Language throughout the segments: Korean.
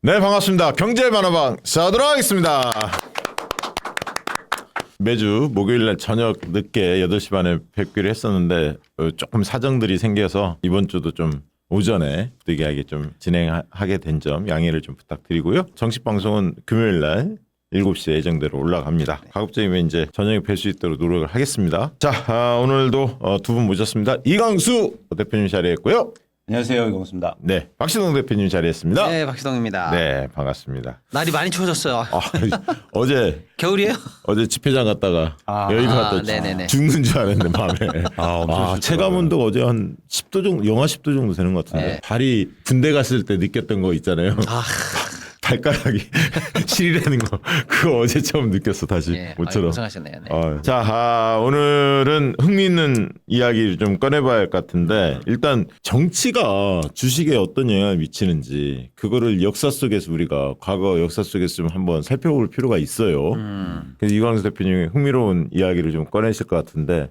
네, 반갑습니다. 경제 만화방 시작하도록 하겠습니다. 매주 목요일날 저녁 늦게 8시 반에 뵙기로 했었는데 조금 사정들이 생겨서 이번 주도 좀 오전에 부득이하게 좀 진행하게 된 점 양해를 좀 부탁드리고요. 정식 방송은 금요일날 7시에 예정대로 올라갑니다. 가급적이면 이제 저녁에 뵐 수 있도록 노력을 하겠습니다. 자, 오늘도 두 분 모셨습니다. 이광수 대표님 자리했고요. 안녕하세요, 이광수입니다. 네, 박시동 대표님 자리했습니다. 네, 박시동입니다. 네, 반갑습니다. 날이 많이 추워졌어요. 어제 겨울이에요? 집회장 갔다가 여의도 갔다 네네네. 죽는 줄 알았네 밤에. 엄청 체감 온도가 어제 한 10도 정도, 영하 10도 정도 되는 것 같은데 네. 발이 군대 갔을 때 느꼈던 거 있잖아요. 발가락이 시리라는 거 그거 어제 처음 느꼈어 다시 네, 모처럼. 고생하셨네요. 네. 자, 오늘은 흥미있는 이야기를 좀 꺼내봐야 할 것 같은데 일단 정치가 주식에 어떤 영향을 미치는지 그거를 역사 속에서 우리가 과거 역사 속에서 좀 한번 살펴볼 필요가 있어요. 그래서 이광수 대표님이 흥미로운 이야기를 좀 꺼내실 것 같은데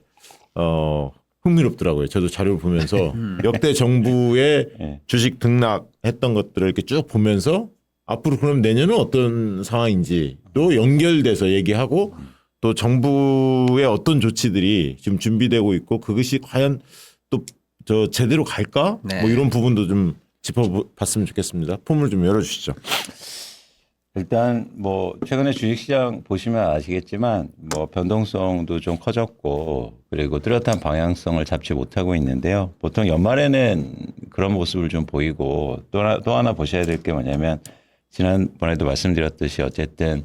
흥미롭더라고요. 저도 자료를 보면서 역대 정부의 주식 등락했던 것들을 이렇게 쭉 보면서 앞으로 그럼 내년은 어떤 상황인지도 연결돼서 얘기하고 또 정부의 어떤 조치들이 지금 준비되고 있고 그것이 과연 또 저 제대로 갈까? 네. 뭐 이런 부분도 좀 짚어봤으면 좋겠습니다. 폼을 좀 열어주시죠. 일단 뭐 최근에 주식시장 보시면 아시겠지만 뭐 변동성도 좀 커졌고 그리고 뚜렷한 방향성을 잡지 못하고 있는데요. 보통 연말에는 그런 모습을 좀 보이고 또 하나 보셔야 될 게 뭐냐면 지난번에도 말씀드렸듯이 어쨌든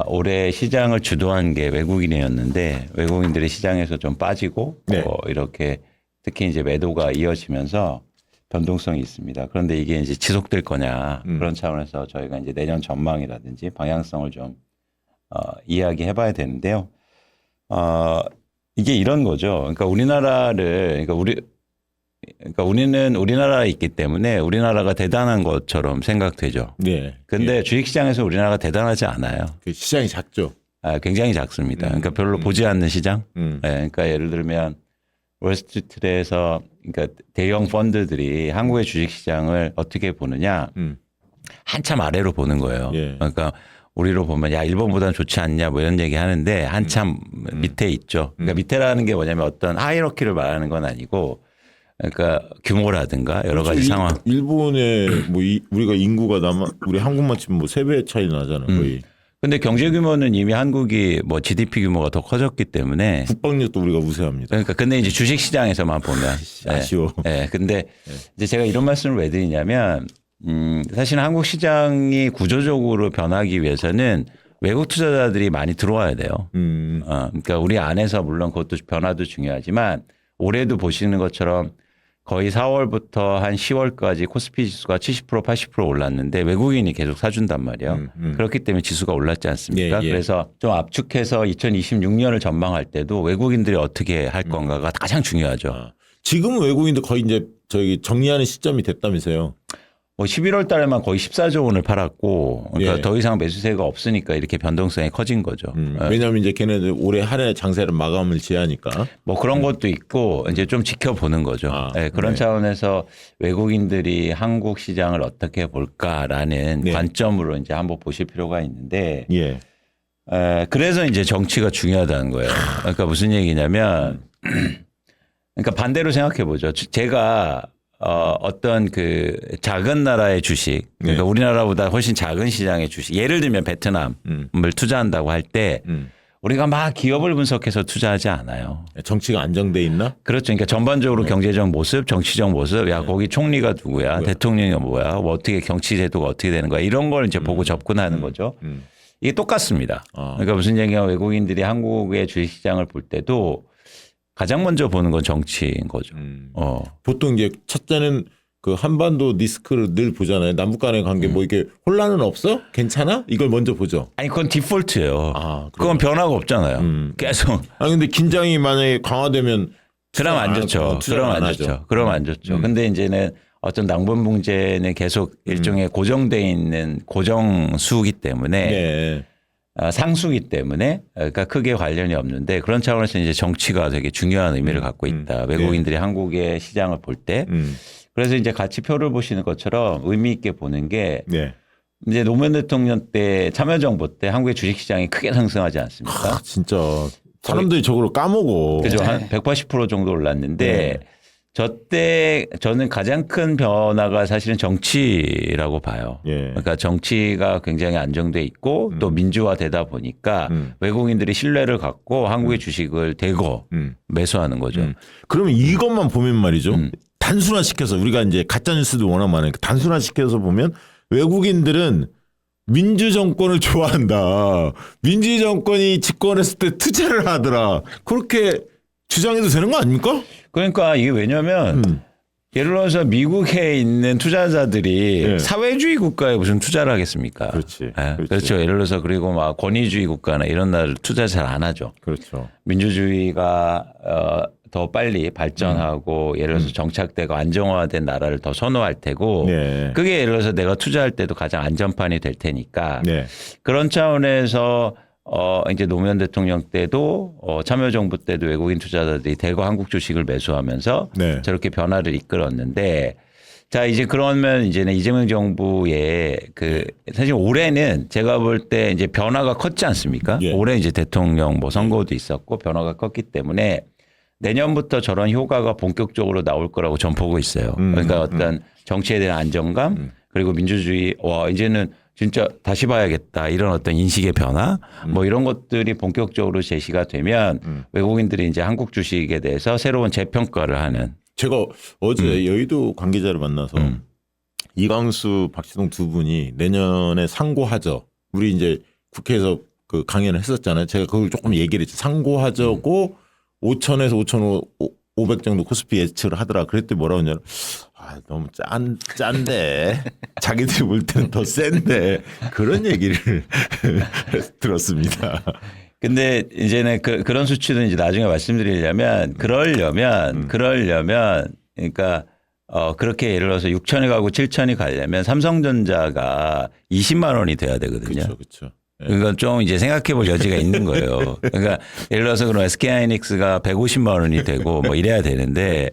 올해 시장을 주도한 게 외국인이었는데 외국인들이 시장에서 좀 빠지고 네. 이렇게 특히 이제 매도가 이어지면서 변동성이 있습니다. 그런데 이게 이제 지속될 거냐 그런 차원에서 저희가 이제 내년 전망이라든지 방향성을 좀 이야기해 봐야 되는데요. 이게 이런 거죠. 그러니까 우리는 우리나라에 있기 때문에 우리나라가 대단한 것처럼 생각되죠. 네. 근데 주식시장에서 우리나라가 대단하지 않아요. 그 시장이 작죠. 굉장히 작습니다. 그러니까 별로 보지 않는 시장. 네, 그러니까 예를 들면 월스트리트에서 그러니까 대형 펀드들이 한국의 주식시장을 어떻게 보느냐 한참 아래로 보는 거예요. 예. 그러니까 우리로 보면 야 일본보다는 좋지 않냐 뭐 이런 얘기 하는데 한참 밑에 있죠. 그러니까 밑에라는 게 뭐냐면 어떤 하이러키를 말하는 건 아니고 그러니까 규모라든가 여러 가지 상황. 일본에 뭐 우리가 인구가 우리 한국만 치면 뭐 3배 차이 나잖아 거의. 근데 경제 규모는 이미 한국이 뭐 GDP 규모가 더 커졌기 때문에 국방력도 우리가 우세합니다. 그러니까 근데 이제 주식 시장에서만 보면 아쉬워. 네. 근데 이제 제가 이런 말씀을 왜 드리냐면 사실 한국 시장이 구조적으로 변하기 위해서는 외국 투자자들이 많이 들어와야 돼요. 그러니까 우리 안에서 물론 그것도 변화도 중요하지만 올해도 보시는 것처럼 거의 4월부터 한 10월까지 코스피 지수가 70% 80% 올랐는데 외국인이 계속 사준단 말이에요. 그렇기 때문에 지수가 올랐지 않습니까? 예, 예. 그래서 좀 압축해서 2026년을 전망할 때도 외국인들이 어떻게 할 건가가 가장 중요하죠. 지금 외국인도 거의 이제 저기 정리하는 시점이 됐다면서요. 뭐 11월 달에만 거의 14조 원을 팔았고 그러니까 예. 더 이상 매수세가 없으니까 이렇게 변동성이 커진 거죠. 왜냐하면 이제 걔네들 올해 한 해 장세를 마감을 지하니까. 뭐 그런 것도 있고 이제 좀 지켜보는 거죠. 네, 그런 차원에서 외국인들이 한국 시장을 어떻게 볼까라는 네. 관점으로 이제 한번 보실 필요가 있는데 예. 그래서 이제 정치가 중요하다는 거예요. 그러니까 무슨 얘기냐면 그러니까 반대로 생각해 보죠. 제가 어떤 그 작은 나라의 주식, 그러니까 네. 우리나라보다 훨씬 작은 시장의 주식, 예를 들면 베트남을 투자한다고 할 때 우리가 막 기업을 분석해서 투자하지 않아요. 정치가 안정돼 있나? 그렇죠. 그러니까 전반적으로 경제적 모습, 정치적 모습, 야 거기 총리가 누구야, 대통령이 뭐야, 뭐 어떻게 경치 제도가 어떻게 되는 거야 이런 걸 이제 보고 접근하는 거죠. 이게 똑같습니다. 그러니까 무슨 얘기냐 외국인들이 한국의 주식시장을 볼 때도 가장 먼저 보는 건 정치인 거죠. 보통 이제 첫째는 그 한반도 리스크를 늘 보잖아요. 남북 간의 관계 뭐 이게 혼란은 없어? 괜찮아? 이걸 먼저 보죠. 아니 그건 디폴트예요. 그래요? 그건 변화가 없잖아요. 계속. 근데 긴장이 만약에 강화되면 그럼 안 좋죠. 그럼 안 좋죠. 그럼 안 좋죠. 근데 이제는 어떤 당분붕제는 계속 일종의 고정돼 있는 고정 수기 때문에 네. 상수기 때문에 그러니까 크게 관련이 없는데 그런 차원에서 이제 정치가 되게 중요한 의미를 갖고 있다. 외국인들이 한국의 시장을 볼 때. 그래서 이제 가치표를 보시는 것처럼 의미 있게 보는 게 네. 이제 노무현 대통령 때 참여정부 때 한국의 주식시장이 크게 상승하지 않습니까? 진짜 사람들이 저걸 까먹어. 그죠. 한 180% 정도 올랐는데 저때 저는 가장 큰 변화가 사실은 정치라고 봐요. 예. 그러니까 정치가 굉장히 안정돼 있고 또 민주화되다 보니까 외국인들이 신뢰를 갖고 한국의 주식을 대거 매수하는 거죠. 그러면 이것만 보면 말이죠. 단순화시켜서 우리가 이제 가짜 뉴스도 워낙 많으니까 단순화시켜서 보면 외국인들은 민주정권을 좋아한다. 민주정권이 집권했을 때 투자를 하더라. 그렇게 주장해도 되는 거 아닙니까? 그러니까 이게 왜냐면 예를 들어서 미국에 있는 투자자들이 예. 사회주의 국가에 무슨 투자를 하겠습니까? 그렇지. 예, 그렇지. 그렇죠. 예를 들어서 그리고 막 권위주의 국가나 이런 나라를 투자 잘 안 하죠. 그렇죠. 민주주의가 더 빨리 발전하고 예를 들어서 정착되고 안정화된 나라를 더 선호할 테고 네. 그게 예를 들어서 내가 투자할 때도 가장 안전판이 될 테니까 네. 그런 차원에서 이제 노무현 대통령 때도 참여정부 때도 외국인 투자자들이 대거 한국 주식을 매수하면서 네. 저렇게 변화를 이끌었는데 자 이제 그러면 이제는 이재명 정부의 그 사실 올해는 제가 볼 때 이제 변화가 컸지 않습니까? 예. 올해 이제 대통령 뭐 선거도 있었고 변화가 컸기 때문에 내년부터 저런 효과가 본격적으로 나올 거라고 전 보고 있어요. 그러니까 어떤 정치에 대한 안정감 그리고 민주주의 와 이제는 진짜 다시 봐야겠다 이런 어떤 인식의 변화 뭐 이런 것들이 본격적으로 제시가 되면 외국인들이 이제 한국 주식에 대해서 새로운 재평가를 하는 제가 어제 여의도 관계자를 만나서 이광수, 박시동 두 분이 내년에 상고하죠. 우리 이제 국회에서 그 강연을 했었잖아요. 제가 그걸 조금 얘기를 했죠. 상고하저고 5천에서 5,500 정도 코스피 예측을 하더라. 그랬더니 뭐라고 했냐면 너무 짠데 자기들이 볼 때는 더 센데 그런 얘기를 들었습니다. 근데 이제는 그런 수치는 이제 나중에 말씀드리려면 그러려면 그러니까 그렇게 예를 들어서 6천이 가고 7천이 가려면 삼성전자가 20만 원이 돼야 되거든요. 그렇죠. 그러니까 좀 이제 생각해 볼 여지가 있는 거예요. 그러니까 예를 들어서 그럼 SK하이닉스가 150만 원이 되고 뭐 이래야 되는데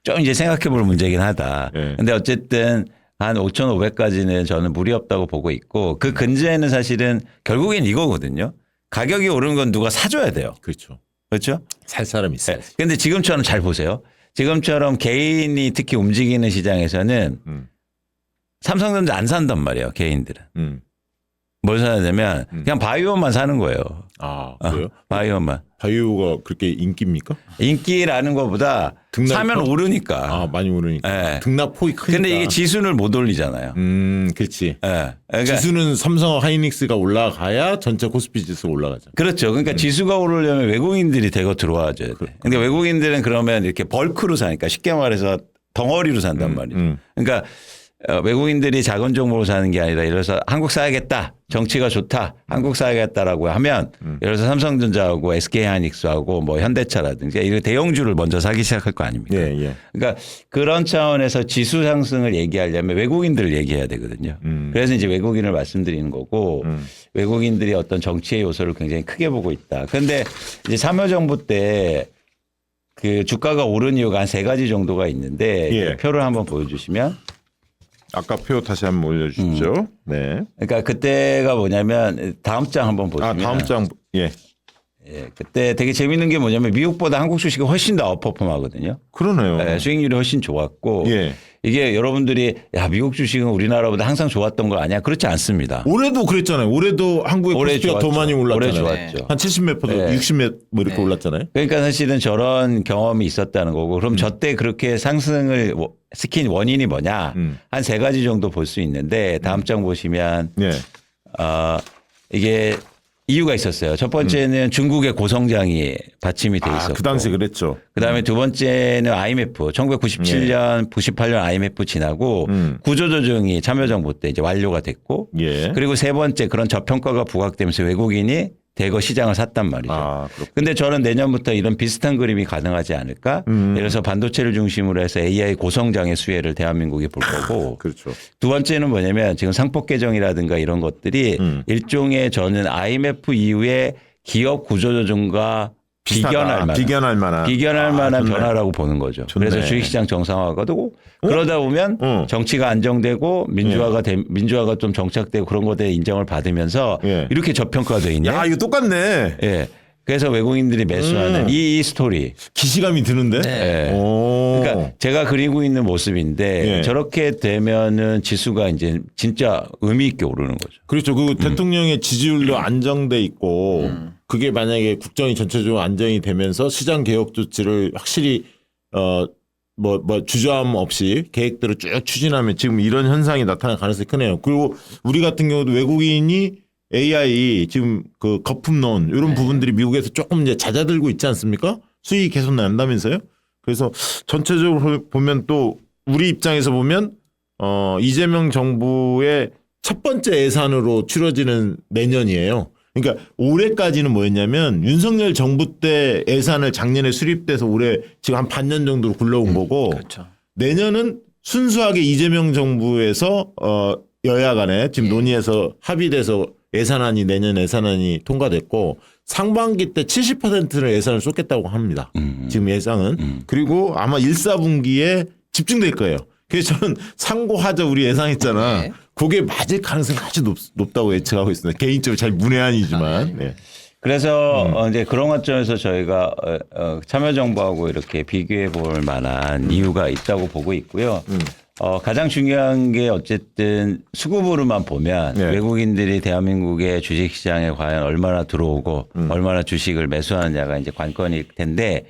좀 이제 생각해 볼 문제긴 하다. 근데 어쨌든 한 5,500까지는 저는 무리 없다고 보고 있고 그 근저에는 사실은 결국엔 이거거든요. 가격이 오르는 건 누가 사줘야 돼요. 그렇죠. 그렇죠? 살 사람이 있어요. 근데 지금처럼 잘 보세요. 지금처럼 개인이 특히 움직이는 시장에서는 삼성전자 안 산단 말이에요. 개인들은. 뭘 사야 되면 그냥 바이오만 사는 거예요. 아, 그래요? 바이오만. 바이오가 그렇게 인기입니까? 인기라는 것보다 사면 오르니까. 아, 많이 오르니까. 네. 등락폭이 크니까. 근데 이게 지수를 못 올리잖아요. 그렇지. 네. 그러니까 지수는 삼성 하이닉스가 올라가야 전체 코스피 지수가 올라가죠. 그렇죠. 그러니까 지수가 오르려면 외국인들이 대거 들어와줘야 돼. 근데 외국인들은 그러면 이렇게 벌크로 사니까 쉽게 말해서 덩어리로 산단 말이죠. 그러니까 외국인들이 작은 종목으로 사는 게 아니라 예를 들어서 한국 사야겠다. 정치가 좋다. 한국 사야겠다라고 하면 예를 들어서 삼성전자하고 SK하이닉스하고 뭐 현대차라든지 이런 대형주를 먼저 사기 시작할 거 아닙니까? 예. 그러니까 그런 차원에서 지수 상승을 얘기하려면 외국인들을 얘기해야 되거든요. 그래서 이제 외국인을 말씀드리는 거고 외국인들이 어떤 정치의 요소를 굉장히 크게 보고 있다. 그런데 이제 참여정부 때 그 주가가 오른 이유가 한 3가지 정도가 있는데 예. 표를 한번 보여주시면 아까 표 다시 한번 올려주십시오. 네. 그러니까 그때가 뭐냐면 다음 장 한번 보시면 다음 장. 예. 예, 그때 되게 재밌는 게 뭐냐면 미국보다 한국 주식이 훨씬 더 아웃퍼폼하거든요. 그러네요. 예, 수익률이 훨씬 좋았고 예. 이게 여러분들이 야 미국 주식은 우리나라보다 항상 좋았던 거 아니야? 그렇지 않습니다. 올해도 그랬잖아요. 올해도 한국의 올해 코스피가 더 좋았죠. 많이 올랐잖아요. 올해 좋았죠. 한 70몇 퍼센트, 네. 60몇 뭐 이렇게 올랐잖아요. 그러니까 사실은 저런 경험이 있었다는 거고 그럼 저 때 그렇게 상승을 시킨 원인이 뭐냐? 한 3가지 정도 볼 수 있는데 다음 장 보시면 예. 이게 이유가 있었어요. 첫 번째는 중국의 고성장이 받침이 돼 있었고. 그 당시 그랬죠. 그다음에 두 번째는 IMF 1997년, 98년 IMF 지나고 구조조정이 참여정부 때 이제 완료가 됐고 예. 그리고 세 번째 그런 저평가가 부각되면서 외국인이 대거 시장을 샀단 말이죠. 그렇군요. 근데 저는 내년부터 이런 비슷한 그림이 가능하지 않을까? 예를 들어서 반도체를 중심으로 해서 AI 고성장의 수혜를 대한민국이 볼 거고 그렇죠. 두 번째는 뭐냐면 지금 상법 개정이라든가 이런 것들이 일종의 저는 IMF 이후에 기업 구조조정과 비슷하다. 비견할 만한 비견할 좋네. 변화라고 보는 거죠. 좋네. 그래서 주식시장 정상화가 되고 그러다 보면 정치가 안정되고 민주화가 좀 정착되고 그런 것에 인정을 받으면서 예. 이렇게 저평가돼 있네. 야 이거 똑같네. 예. 그래서 외국인들이 매수하는 이 스토리. 기시감이 드는데. 네. 예. 오. 그러니까 제가 그리고 있는 모습인데 예. 저렇게 되면은 지수가 이제 진짜 의미 있게 오르는 거죠. 그렇죠. 그 대통령의 지지율도 안정돼 있고 그게 만약에 국정이 전체적으로 안정이 되면서 시장 개혁 조치를 확실히 뭐 주저함 없이 계획대로 쭉 추진하면 지금 이런 현상이 나타날 가능성이 크네요. 그리고 우리 같은 경우도 외국인이 AI 지금 그 거품론 이런 부분들이 미국에서 조금 이제 잦아들고 있지 않습니까? 수익이 계속 난다면서요? 그래서 전체적으로 보면 또 우리 입장에서 보면 이재명 정부의 첫 번째 예산으로 치러지는 내년이에요. 그러니까 올해까지는 뭐였냐면 윤석열 정부 때 예산을 작년에 수립돼서 올해 지금 한 반년 정도로 굴러온 거고 그렇죠. 내년은 순수하게 이재명 정부에서 여야 간에 지금 논의해서 합의돼서 예산안이 내년 예산안이 통과됐고 상반기 때 70%를 예산을 쏟겠다고 합니다. 지금 예상은. 그리고 아마 1, 4분기에 집중될 거예요. 그래서 저는 상고하자 우리 예상했잖아. 네. 그게 맞을 가능성이 아주 높다고 예측하고 있습니다. 개인적으로 잘 문외한이지만. 네. 그래서 이제 그런 관점에서 저희가 참여정부하고 이렇게 비교해 볼 만한 이유가 있다고 보고 있고요. 가장 중요한 게 어쨌든 수급으로만 보면 네. 외국인들이 대한민국의 주식시장에 과연 얼마나 들어오고 얼마나 주식을 매수하느냐가 이제 관건일 텐데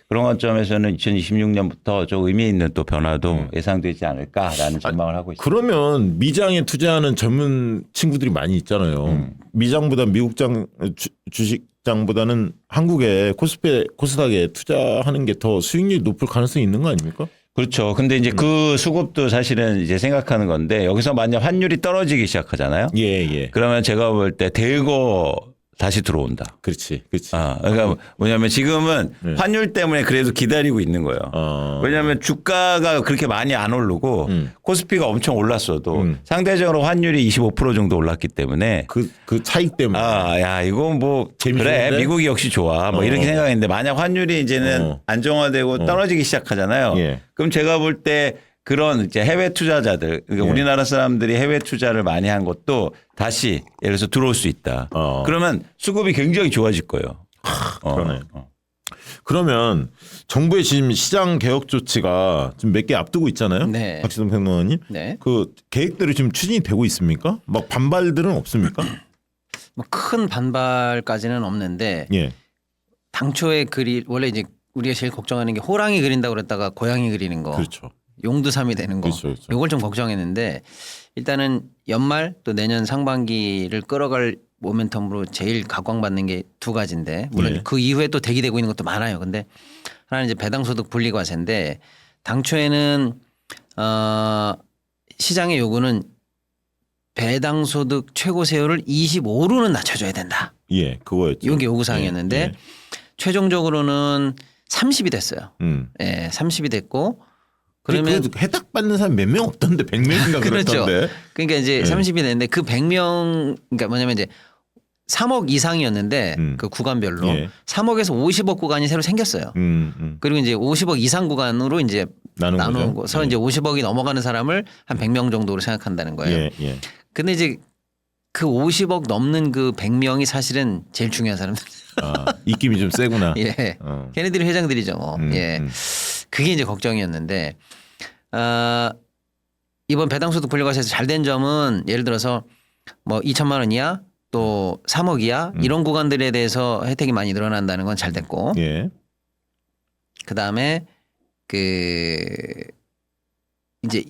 그런 관점에서는 2026년부터 좀 의미 있는 또 변화도 예상되지 않을까라는 전망을 하고 있습니다. 그러면 미장에 투자하는 젊은 친구들이 많이 있잖아요. 미장보다 미국장 주식장보다는 한국에 코스닥에 투자하는 게 더 수익률이 높을 가능성이 있는 거 아닙니까? 그렇죠. 근데 이제 그 수급도 사실은 이제 생각하는 건데 여기서 만약 환율이 떨어지기 시작하잖아요. 예. 그러면 제가 볼 때 대거 다시 들어온다. 그렇지. 그러니까 뭐냐면 지금은 네. 환율 때문에 그래도 기다리고 있는 거예요. 왜냐하면 주가가 그렇게 많이 안 오르고 코스피가 엄청 올랐어도 상대적으로 환율이 25% 정도 올랐기 때문에 그 차익 때문에. 야 이거 뭐 재밌었는데? 그래 미국이 역시 좋아 뭐 이렇게 생각했는데 만약 환율이 이제는 안정화되고 떨어지기 시작하잖아요. 예. 그럼 제가 볼 때 그런 이제 해외 투자자들 그러니까 예. 우리나라 사람들이 해외 투자를 많이 한 것도 다시 예를 들어서 들어올 수 있다. 그러면 수급이 굉장히 좋아질 거예요. 그러네. 그러면 정부의 지금 시장 개혁 조치가 지금 몇 개 앞두고 있잖아요. 네. 박지동 평론가님. 네. 그 계획대로 지금 추진이 되고 있습니까? 막 반발들은 없습니까? 뭐 큰 반발까지는 없는데 예. 당초에 원래 이제 우리가 제일 걱정하는 게 호랑이 그린다고 그랬다가 고양이 그리는 거. 그렇죠. 용두삼이 되는 거. 그렇죠. 이걸 좀 걱정했는데 일단은 연말 또 내년 상반기를 끌어갈 모멘텀으로 제일 각광받는 게 두 가지인데 물론 예. 그 이후에 또 대기되고 있는 것도 많아요. 근데 하나는 이제 배당소득 분리과세인데 당초에는 시장의 요구는 배당소득 최고세율을 25로는 낮춰줘야 된다. 예, 그거였죠. 이게 요구사항이었는데 예. 최종적으로는 30이 됐어요. 예, 30이 됐고 그러면 그래도 해당받는 사람 몇 명 없던데 100명인가 그렇죠. 그랬던데. 그러니까 이제 30이 됐는데 그 100명 그러니까 뭐냐면 이제 3억 이상이었는데 그 구간별로 예. 3억에서 50억 구간이 새로 생겼어요. 그리고 이제 50억 이상 구간으로 이제 나누는 거서 이제 50억이 넘어가는 사람을 한 100명 정도로 생각한다는 거예요. 예. 근데 이제 그 50억 넘는 그 100명이 사실은 제일 중요한 사람들. 입김이 좀 세구나. 예. 걔네들이 회장들이죠. 뭐. 예. 그게 이제 걱정이었는데 이번 배당소득 분리과세에서 잘 된 점은 예를 들어서 뭐 2천만 원 이하 또 3억 이하 이런 구간들에 대해서 혜택이 많이 늘어난다는 건 잘 됐고 예. 그다음에 이제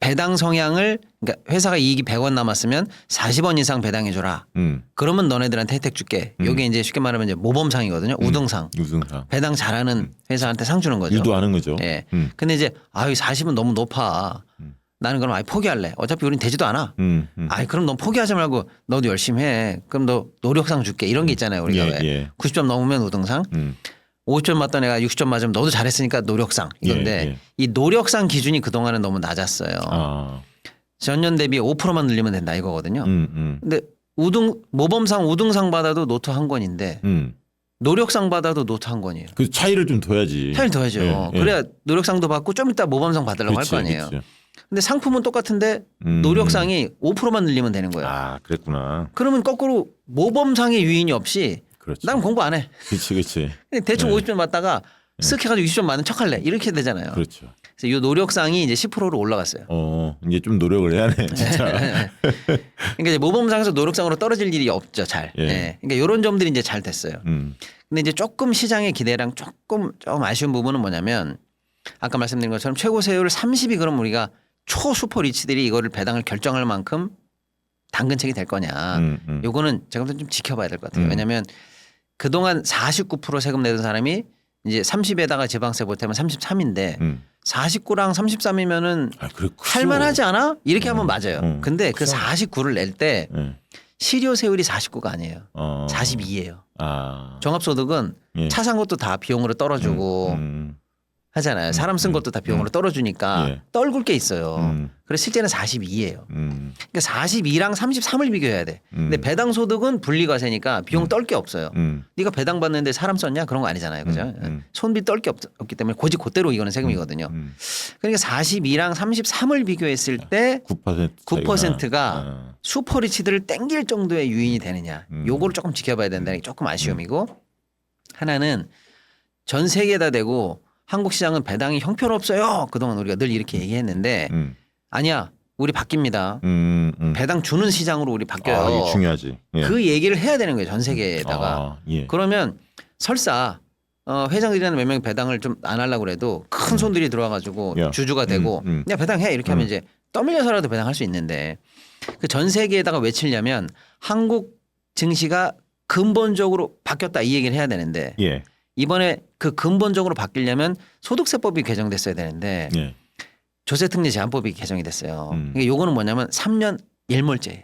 배당 성향을 그러니까 회사가 이익이 100원 남았으면 40원 이상 배당해 줘라. 그러면 너네들한테 혜택 줄게. 이게 이제 쉽게 말하면 이제 모범상이거든요. 우등상. 우등상. 배당 잘하는 회사한테 상 주는 거죠. 유도하는 거죠. 예. 근데 이제 40은 너무 높아. 나는 그럼 아예 포기할래. 어차피 우린 되지도 않아. 그럼 너 포기하지 말고 너도 열심히 해. 그럼 너 노력상 줄게. 이런 게 있잖아요. 우리가 왜. 예. 90점 넘으면 우등상. 50점 맞던 애가 60점 맞으면 너도 잘했으니까 노력상 이건데 예. 이 노력상 기준이 그동안은 너무 낮았어요. 전년 대비 5%만 늘리면 된다 이거거든요. 근데 모범상 우등상 받아도 노트 한 권인데 노력상 받아도 노트 한 권이에요. 그 차이를 좀 둬야지. 차이를 둬야죠. 예, 예. 그래야 노력상도 받고 좀 이따 모범상 받으려고 할 거 아니에요. 그렇지. 근데 상품은 똑같은데 노력상이 5%만 늘리면 되는 거예요. 아, 그랬구나. 그러면 거꾸로 모범상의 유인이 없이 그렇지. 난 공부 안 해. 그렇지. 그냥 대충 네. 50점 맞다가 쓱 해가지고 20점 맞는 척할래. 이렇게 되잖아요. 그렇죠. 그래서 이 노력상이 이제 10%로 올라갔어요. 이제 좀 노력을 해야네, 진짜. 그러니까 이제 모범상에서 노력상으로 떨어질 일이 없죠, 잘. 예. 네. 그러니까 이런 점들이 이제 잘 됐어요. 근데 이제 조금 시장의 기대랑 조금 아쉬운 부분은 뭐냐면 아까 말씀드린 것처럼 최고 세율 30이 그럼 우리가 초슈퍼 리치들이 이거를 배당을 결정할 만큼 당근책이 될 거냐. 요거는 제가 좀 지켜봐야 될 것 같아요. 왜냐하면 그동안 49% 세금 내던 사람이 이제 30에다가 지방세 보태면 33인데 49랑 33이면은 아, 그래, 할만하지 않아? 이렇게 하면 맞아요. 근데 그 그죠. 49를 낼 때 예. 실효 세율이 49가 아니에요. 42예요. 아, 종합소득은 예. 차 산 것도 다 비용으로 떨어주고 하잖아요. 사람 쓴 것도 다 비용으로 떨어주니까 예. 떨굴 게 있어요. 그래서 실제는 42예요. 그러니까 42랑 33을 비교해야 돼. 근데 배당 소득은 분리과세니까 비용 떨 게 없어요. 네가 배당 받는데 사람 썼냐? 그런 거 아니잖아요. 그죠? 손비 떨 게 없기 때문에 고지 그대로 이거는 세금이거든요. 그러니까 42랑 33을 비교했을 때 9%가 슈퍼리치들을 땡길 정도의 유인이 되느냐. 요거를 조금 지켜봐야 된다는 게 조금 아쉬움이고 하나는 전 세계에다 대고 한국 시장은 배당이 형편없어요. 그동안 우리가 늘 이렇게 얘기했는데 아니야. 우리 바뀝니다. 배당 주는 시장으로 우리 바뀌어요. 아, 이게 중요하지. 예. 그 얘기를 해야 되는 거예요. 전 세계에다가. 아, 예. 그러면 설사 회장들이나 몇 명이 배당을 좀 안 하려고 그래도 큰 손들이 들어와가지고 야. 주주가 되고 야 배당해 이렇게 하면 이제 떠밀려서라도 배당할 수 있는데 그 전 세계에다가 외치려면 한국 증시가 근본적으로 바뀌었다 이 얘기를 해야 되는데 예. 이번에 그 근본적으로 바뀌려면 소득세법이 개정됐어야 되는데 예. 조세특례 제한법이 개정이 됐어요. 그러니까 요거는 뭐냐면 3년 일몰제예요.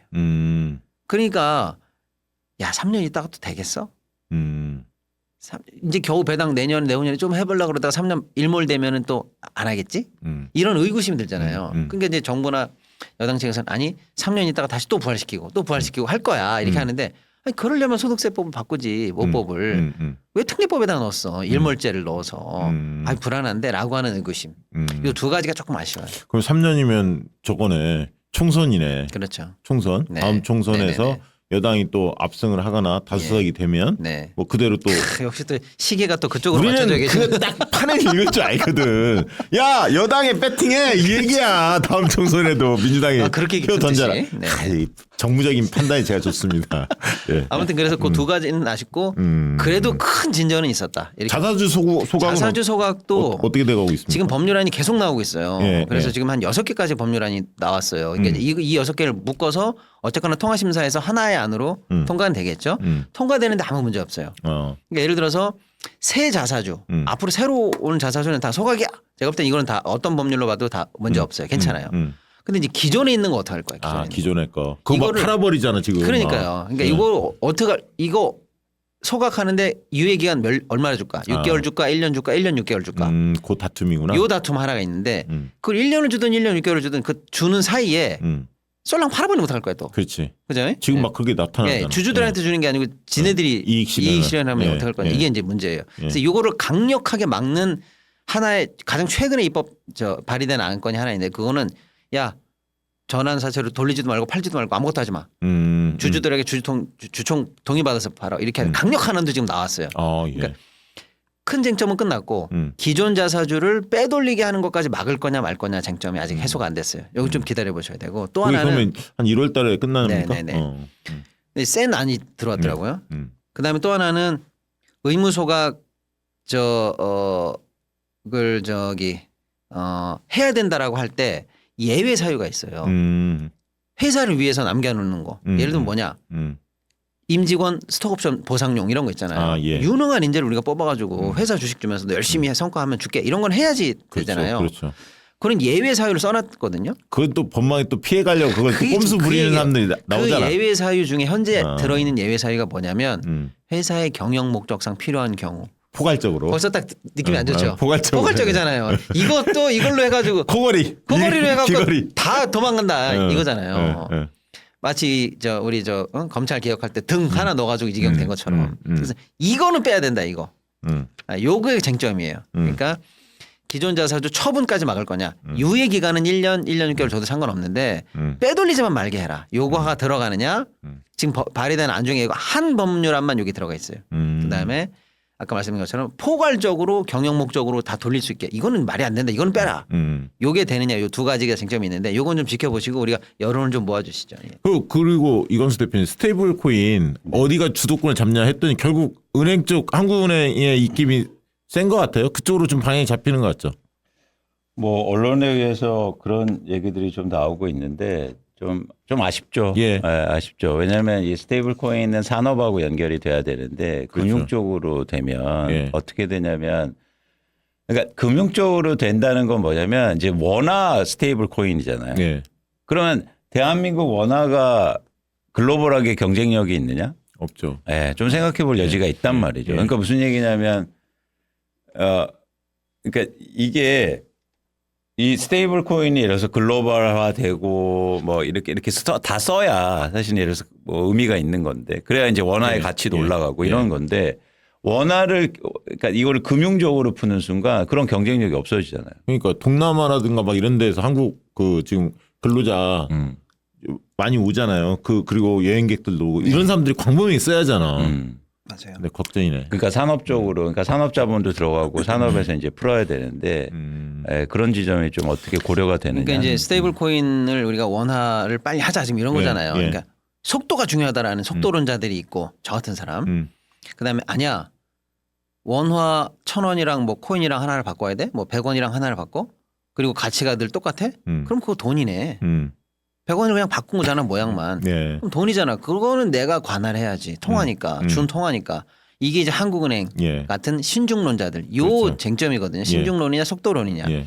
그러니까 야 3년 있다가 또 되겠어? 이제 겨우 배당 내년에 좀 해보려고 그러다가 3년 일몰되면은 또 안 하겠지? 이런 의구심이 들잖아요. 그러니까 이제 정부나 여당 측에서는 아니 3년 있다가 다시 또 부활시키고 할 거야 이렇게 하는데 아니 그러려면 소득세법을 바꾸지 모법을 왜 특례법에다 넣었어 일몰제를 넣어서 아니 불안한데라고 하는 의구심 이 두 가지가 조금 아쉬워요. 그럼 3년이면 저거네. 총선이네. 그렇죠. 총선. 네. 다음 총선에서 네네네. 여당이 또 압승을 하거나 다수석이 되면 네. 뭐 그대로 또 역시 또 시계가 또 그쪽으로 우리는 맞춰져 계시는. 그거 딱 판을 읽을 줄 알거든. 야 여당에 배팅해 이 얘기야. 다음 총선에도 민주당이 아, 그렇게 표 던져라. 네. 아이, 정무적인 판단이 제가 좋습니다. 예. 아무튼 그래서 그 두 가지는 아쉽고 그래도 큰 진전은 있었다. 이렇게. 자사주 소각은 자사주 소각도 어떻게 돼가고 있습니까? 지금 법률안이 계속 나오고 있어요. 예, 그래서 예. 지금 한 6개까지 법률안이 나왔어요. 그러니까 이 6개를 묶어서 어쨌거나 통화심사에서 하나의 안으로 통과는 되겠죠. 통과되는데 아무 문제 없어요. 그러니까 예를 들어서 새 자사주 앞으로 새로 온 자사주는 다 소각이야. 제가 볼 땐 이거는 다 어떤 법률로 봐도 다 문제 없어요. 괜찮아요. 근데 이제 기존에 있는 거 어떻게 할 거야? 아 기존에 있는 거. 기존의 거 그거 막 이거를- 팔아버리잖아 지금. 그러니까요. 그러니까 예. 이거 어떻게 이거 소각하는데 유예 기간 얼마나 줄까? 6개월 줄까? 1년 줄까? 1년 6개월 줄까? 그 다툼이구나. 요 다툼 하나가 있는데 그걸 1년을 주든 1년 6개월을 주든 그 주는 사이에 쏠랑 팔아버리면 못할 거야 또. 그렇지. 그죠? 지금 예. 막 그렇게 나타나잖아. 예, 주주들한테 주는 게 아니고 지네들이 이익 실현을. 예, 어떡할 거냐. 예. 이게 이제 문제예요. 그래서 이거를 강력하게 막는 하나의 가장 최근에 입법 발의된 안건이 하나 있는데 그거는 야 전환 사채를 돌리지도 말고 팔지도 말고 아무것도 하지 마. 주주들에게 주총 동의받아서 팔아. 이렇게 강력한 안도 지금 나왔어요. 예. 그러니까 큰 쟁점은 끝났고 기존 자사주를 빼돌리게 하는 것까지 막을 거냐 말 거냐 쟁점이 아직 해소가 안 됐어요. 여기 좀 기다려 보셔야 되고 또 그게 하나는 그러면 한 1월달에 끝나는니까. 네네네. 센 안이 들어왔더라고요. 그다음에 또 하나는 의무소각 그걸 해야 된다라고 할 때 예외 사유가 있어요. 회사를 위해서 남겨놓는 거. 예를 들면 뭐냐. 임직원 스톡옵션 보상용 이런 거 있잖아요. 아, 예. 유능한 인재를 우리가 뽑아가지고 회사 주식 주면서 너 열심히 성과하면 줄게. 이런 건 해야지 되잖아요. 그렇죠. 그런 예외 사유를 써놨거든요. 그건 또 법망에 또 피해 가려고 그걸 또 꼼수 부리는 사람들이 나오잖아. 그 예외 사유 중에 현재 들어있는 예외 사유가 뭐냐면 회사의 경영 목적상 필요한 경우. 포괄적으로. 벌써 딱 느낌이 안 좋죠. 포괄적이잖아요. 이것도 이걸로 해가지고 코걸이로 해가지고 귀걸이. 다 도망간다 이거잖아요. 마치 우리 검찰 개혁할 때 등 하나 넣어가지고 이 지경 된 것처럼. 그래서 이거는 빼야 된다 이거. 요게 쟁점이에요. 그러니까 기존 자사주 처분까지 막을 거냐. 유예 기간은 1년 6개월 줘도 상관없는데 빼돌리지만 말게 해라. 요거가 들어가느냐. 지금 발의된 안중에 한 법률안만 여기 들어가 있어요. 그다음에 아까 말씀드린 것처럼 포괄적으로 경영 목적으로 다 돌릴 수 있게 이거는 말이 안 된다. 이거는 빼라. 요게 되느냐. 요 두 가지가 쟁점이 있는데 요건 좀 지켜보시고 우리가 여론을 좀 모아주시죠. 예. 그리고 이건수 대표님 스테이블 코인 어디가 주도권을 잡냐 했더니 결국 은행 쪽 한국은행의 입김이 센 것 같아요. 그쪽으로 좀 방향이 잡히는 것 같죠. 뭐 언론에 의해서 그런 얘기들이 좀 나오고 있는데 좀 아쉽죠. 예. 아쉽죠. 왜냐하면 이 스테이블 코인은 산업하고 연결이 돼야 되는데 금융 그렇죠. 쪽으로 되면 예. 어떻게 되냐면 그러니까 금융 쪽으로 된다는 건 뭐냐면 이제 원화 스테이블 코인이잖아요. 예. 그러면 대한민국 원화가 글로벌하게 경쟁력이 있느냐? 없죠. 예, 좀 생각해 볼 여지가 있단 말이죠. 예. 그러니까 무슨 얘기냐면 그러니까 이게 이 스테이블 코인이 예를 들어서 글로벌화 되고 뭐 이렇게 다 써야 사실 예를 들어서 뭐 의미가 있는 건데 그래야 이제 원화의 예. 가치도 예. 올라가고 예. 이런 건데 원화를 그러니까 이거를 금융적으로 푸는 순간 그런 경쟁력이 없어지잖아요. 그러니까 동남아라든가 막 이런 데서 한국 지금 근로자 많이 오잖아요. 그리고 여행객들도 오고 이런 사람들이 광범위히 써야 하잖아. 맞아요. 근데 걱정이네. 그러니까 산업적으로 그러니까 산업 자본도 들어가고 산업에서 이제 풀어야 되는데 그런 지점이 좀 어떻게 고려가 되느냐. 그러니까 이제 스테이블 코인을 우리가 원화를 빨리 하자 지금 이런 예, 거잖아요. 예. 그러니까 속도가 중요하다라는 속도론자들이 있고 저 같은 사람. 그다음에 아니야. 원화 1,000원이랑 뭐 코인이랑 하나를 바꿔야 돼? 뭐 100원이랑 하나를 바꿔? 그리고 가치가 늘 똑같아? 그럼 그거 돈이네. 100원을 그냥 바꾼 거잖아 모양만. 예. 그럼 돈이잖아. 그거는 내가 관할해야지. 통화니까. 준 통화니까. 이게 이제 한국은행 예. 같은 신중론자들. 요 그렇죠. 쟁점이거든요. 신중론이냐 속도론이냐. 예.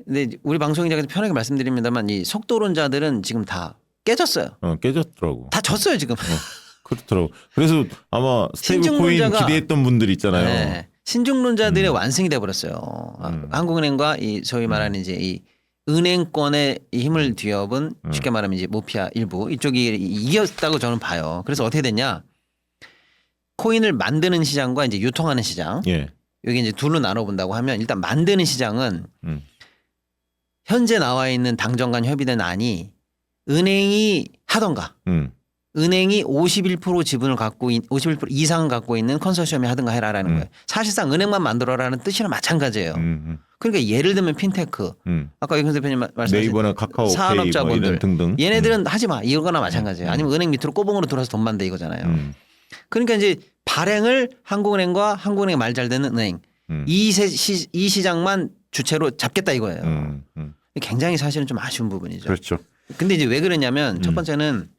근데 우리 방송인자께서 편하게 말씀드립니다만 이 속도론자들은 지금 다 깨졌어요. 깨졌더라고. 다 졌어요 지금. 그렇더라고. 그래서 아마 스테이블 코인 신중론자가- 기대했던 분들 있잖아요. 네. 신중론자들의 완성이 돼 버렸어요. 한국은행과 이 소위 말하는 이제 이 은행권의 이 힘을 뒤엎은 쉽게 말하면 이제 모피아 일부 이쪽이 이겼다고 저는 봐요. 그래서 어떻게 됐냐? 코인을 만드는 시장과 이제 유통하는 시장. 예. 여기 이제 둘로 나눠 본다고 하면 일단 만드는 시장은 현재 나와 있는 당정 간 협의된 안이 은행이 하던가 은행이 51% 지분을 갖고 51% 이상 갖고 있는 컨소시엄이 하든가 해라라는 거예요. 사실상 은행만 만들어라는 뜻이랑 마찬가지예요. 그러니까 예를 들면 핀테크 아까 이근 대표님 말씀하신 네이버나 카카오페이 산업자본들 뭐 이런 등등. 얘네들은 하지 마 이거나 마찬가지예요. 아니면 은행 밑으로 꼬봉으로 들어와서 돈 만대 이거잖아요. 그러니까 이제 발행을 한국은행과 한국은행 말 잘 되는 은행 이 시장만 주체로 잡겠다 이거예요. 굉장히 사실은 좀 아쉬운 부분이죠. 그렇죠. 근데 이제 왜 그러냐면 첫 번째는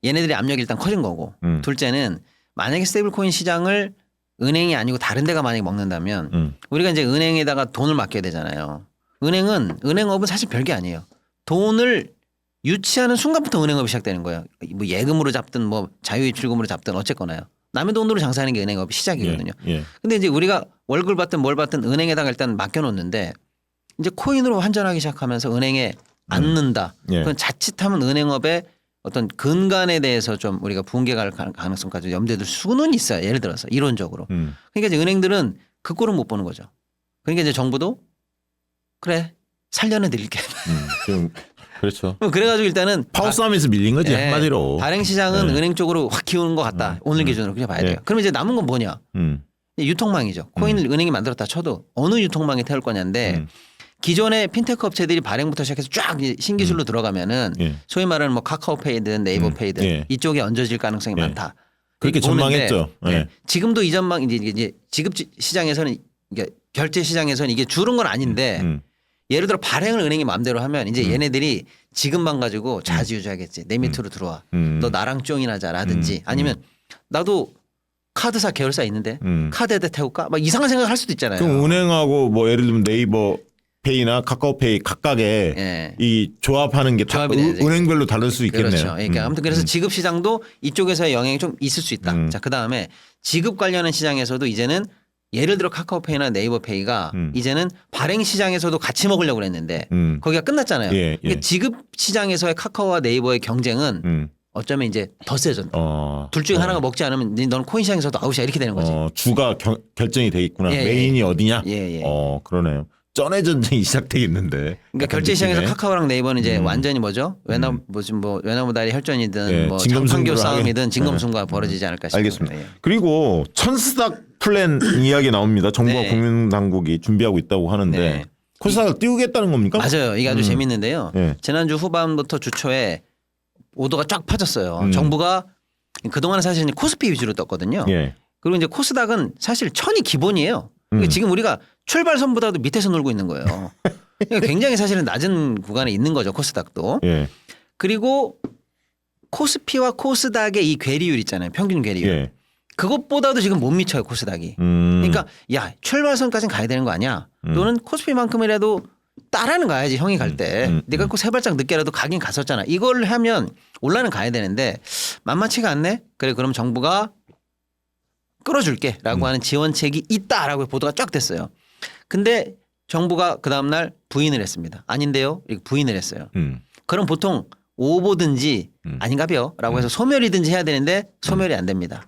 얘네들의 압력이 일단 커진 거고 둘째는 만약에 스테이블 코인 시장을 은행이 아니고 다른 데가 만약에 먹는다면 우리가 이제 은행에다가 돈을 맡겨야 되잖아요. 은행업은 사실 별게 아니에요. 돈을 유치하는 순간부터 은행업이 시작되는 거예요. 뭐 예금으로 잡든 뭐 자유입출금으로 잡든 어쨌거나요. 남의 돈으로 장사하는 게 은행업이 시작이거든요. 예. 근데 이제 우리가 월급을 받든 뭘 받든 은행에다가 일단 맡겨놓는데 이제 코인으로 환전하기 시작하면서 은행에 앉는다. 예. 그건 자칫하면 은행업의 어떤 근간에 대해서 좀 우리가 붕괴갈 가능성까지 염두에 둘 수는 있어요. 예를 들어서 이론적으로. 그러니까 이제 은행들은 그 꼴은 못 보는 거죠. 그러니까 이제 정부도 그래 살려는 드릴게. 좀 그렇죠. 그래가지고 일단은 파워 싸움에서 밀린 거지 예, 한마디로. 발행 시장은 네. 은행 쪽으로 확 기우는 것 같다. 오늘 기준으로 그렇게 봐야 돼요. 예. 그럼 이제 남은 건 뭐냐? 유통망이죠. 코인을 은행이 만들었다 쳐도 어느 유통망에 태울 거냐인데 기존의 핀테크 업체들이 발행부터 시작해서 쫙 신기술로 들어가면은 예. 소위 말하는 뭐 카카오페이든 네이버페이든 예. 이쪽에 얹어질 가능성이 예. 많다. 그렇게 보는데, 전망했죠. 예. 네. 지금도 이 전망 이제 지급 시장에서는 이게 결제 시장에서는 이게 줄은 건 아닌데 예를 들어 발행을 은행이 마음대로 하면 이제 얘네들이 지금만 가지고 좌지우지하겠지. 내 밑으로 들어와. 너 나랑 쫑이나자라든지 아니면 나도 카드사 계열사 있는데 카드에다 태울까? 막 이상한 생각을 할 수도 있잖아요. 그럼 은행하고 뭐 예를 들면 네이버 페이나 카카오페이 각각의 예. 이 조합하는 게 다 조합이 돼야지. 은행별로 다를 수 있겠네요. 그렇죠. 그러니까 아무튼 그래서 지급 시장도 이쪽에서의 영향이 좀 있을 수 있다. 자, 그 다음에 지급 관련한 시장에서도 이제는 예를 들어 카카오페이나 네이버페이가 이제는 발행 시장에서도 같이 먹으려고 그랬는데 거기가 끝났잖아요. 예, 예. 그러니까 지급 시장에서의 카카오와 네이버의 경쟁은 어쩌면 이제 더 세졌다. 둘 중에 하나가 먹지 않으면 너는 코인 시장에서도 아웃이야 이렇게 되는 거지. 주가 결정이 돼 있구나. 예, 메인이 어디냐? 예, 예. 그러네요. 쩐의 전쟁이 시작되겠는데. 그러니까 약간 결제 시장에서 느낌에. 카카오랑 네이버는 이제 완전히 뭐죠? 외나무 다리 혈전이든 예, 뭐 진검승부를 장판교 하게. 싸움이든 진검승부가 벌어지지 않을까 싶습니다. 알겠습니다. 예. 그리고 천스닥 플랜 이야기 나옵니다. 정부와 네. 국민당국이 준비하고 있다고 하는데 네. 코스닥을 띄우겠다는 겁니까? 맞아요. 이게 아주 재밌는데요. 예. 지난주 후반부터 주초에 오도가 쫙 퍼졌어요. 정부가 그동안은 사실 이제 코스피 위주로 떴거든요. 예. 그리고 이제 코스닥은 사실 1000이 기본이에요. 그러니까 지금 우리가 출발선보다도 밑에서 놀고 있는 거예요. 그러니까 굉장히 사실은 낮은 구간에 있는 거죠. 코스닥도. 예. 그리고 코스피와 코스닥의 이 괴리율 있잖아요. 평균 괴리율. 예. 그것보다도 지금 못 미쳐요. 코스닥이. 그러니까 야 출발선까지는 가야 되는 거 아니야. 또는 코스피만큼이라도 따라는 가야지 형이 갈 때. 네가 꼭 세 발짝 늦게라도 가긴 갔었잖아. 이걸 하면 올라는 가야 되는데 만만치가 않네. 그래 그럼 정부가 끌어줄게라고 하는 지원책이 있다라고 보도가 쫙 됐어요. 근데 정부가 그 다음날 부인을 했습니다. 아닌데요. 이렇게 부인을 했어요. 그럼 보통 오보든지 아닌가벼라고 해서 소멸이든지 해야 되는데 소멸이 안 됩니다.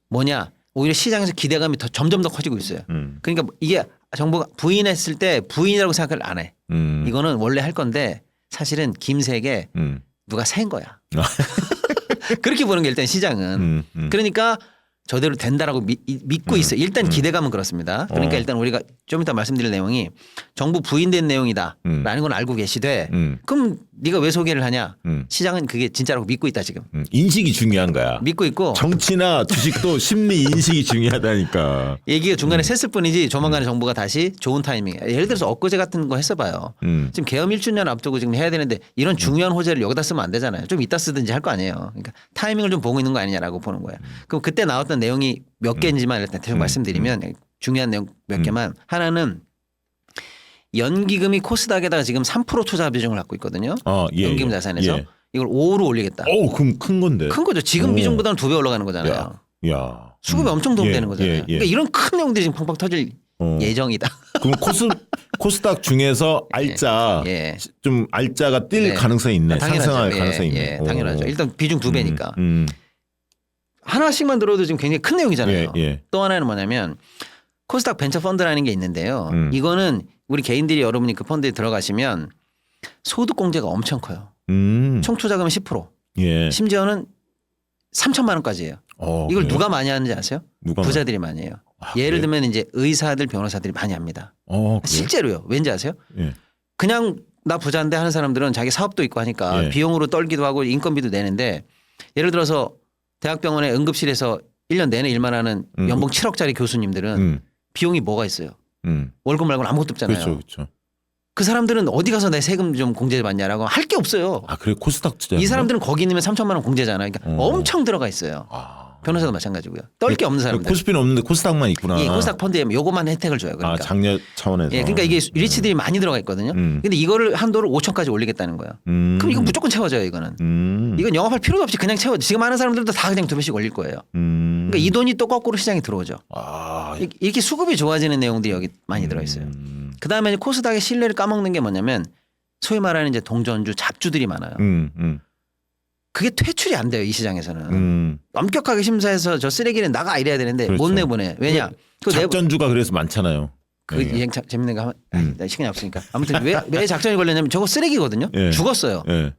뭐냐 오히려 시장에서 기대감이 더 점점 더 커지고 있어요. 그러니까 이게 정부가 부인했을 때 부인이라고 생각을 안 해. 이거는 원래 할 건데 사실은 김세게 누가 센 거야. 그렇게 보는 게 일단 시장은. 그러니까 저대로 된다라고 믿고 있어요. 일단 기대감은 그렇습니다. 그러니까 일단 우리가 좀 이따 말씀드릴 내용이 정부 부인된 내용이다라는 건 알고 계시되 그럼 네가 왜 소개를 하냐. 시장은 그게 진짜라고 믿고 있다 지금. 인식이 중요한 거야. 믿고 있고 정치나 주식도 심리 인식이 중요하다니까. 얘기가 중간에 샜을 뿐이지 조만간에 정부가 다시 좋은 타이밍에 예를 들어서 엊그제 같은 거 했어봐요. 지금 계엄 1주년 앞두고 지금 해야 되는데 이런 중요한 호재를 여기다 쓰면 안 되잖아요. 좀 이따 쓰든지 할 거 아니에요. 그러니까 타이밍을 좀 보고 있는 거 아니냐라고 보는 거예요. 그럼 그때 나왔던 내용이 몇 개인지만 일단 대충 말씀드리면 중요한 내용 몇 개만. 하나는 연기금이 코스닥에다가 지금 3% 투자 비중을 갖고 있거든요. 예, 연기금 예. 자산에서 예. 이걸 5로 올리겠다. 그럼 큰 건데. 큰 거죠. 지금 비중보다는 2배 올라가는 거잖아요. 야. 수급이 엄청 도움되는 예, 거잖아요. 예, 예. 그러니까 이런 큰 내용들이 지금 팡팡 터질 예정이다. 그럼 코스닥 중에서 알짜 예. 좀 알짜가 뛸 네. 가능성이 있네. 당연하죠. 상승할 예, 가능성이 예, 있네. 당연하죠. 일단 비중 2배니까. 음. 하나씩만 들어도 지금 굉장히 큰 내용이잖아요. 예, 예. 또 하나는 뭐냐면 코스닥 벤처 펀드라는 게 있는데요. 이거는 우리 개인들이 여러분이 그 펀드에 들어가시면 소득 공제가 엄청 커요. 총 투자금은 10%. 예. 심지어는 3천만 원까지예요. 이걸 그래요? 누가 많이 하는지 아세요? 누가 부자들이 많이 해요. 예를 들면 이제 의사들, 변호사들이 많이 합니다. 그래요? 실제로요. 왠지 아세요? 예. 그냥 나 부자인데 하는 사람들은 자기 사업도 있고 하니까 예. 비용으로 떨기도 하고 인건비도 내는데 예를 들어서 대학병원의 응급실에서 1년 내내 일만 하는 연봉 7억짜리 교수님들은 비용이 뭐가 있어요? 월급 말고는 아무것도 없잖아요. 그렇죠, 그렇죠. 그 사람들은 어디 가서 내 세금 좀 공제 받냐라고 할 게 없어요. 그래 코스닥 투자. 이 사람들은 거기 있으면 3천만 원 공제잖아요. 그러니까 엄청 들어가 있어요. 변호사도 마찬가지고요. 떨 게 없는 사람들. 코스피는 없는데 코스닥만 있구나. 이 코스닥 펀드에 요것만 혜택을 줘요. 그러니까. 장려 차원에서. 예, 그러니까 이게 리치들이 많이 들어가 있거든요. 근데 이거를 한도를 5천까지 올리겠다는 거예요. 그럼 이건 무조건 채워져요. 이거는. 이건 영업할 필요도 없이 그냥 채워. 지금 하는 사람들도 다 그냥 2배씩 올릴 거예요. 그러니까 이 돈이 또 거꾸로 시장에 들어오죠. 이렇게 수급이 좋아지는 내용들이 여기 많이 들어있어요. 그 다음에 코스닥의 신뢰를 까먹는 게 뭐냐면 소위 말하는 이제 동전주, 잡주들이 많아요. 그게 퇴출이 안 돼요. 이 시장에서는. 엄격하게 심사해서 저 쓰레기는 나가 이래야 되는데 그렇죠. 못 내보내. 왜냐? 그 작전주가 그래서 많잖아요. 그 이행 재밌는 거 하면 나 시간이 없으니까. 아무튼 왜 작전이 걸렸냐면 저거 쓰레기거든요. 예. 죽었어요. 예.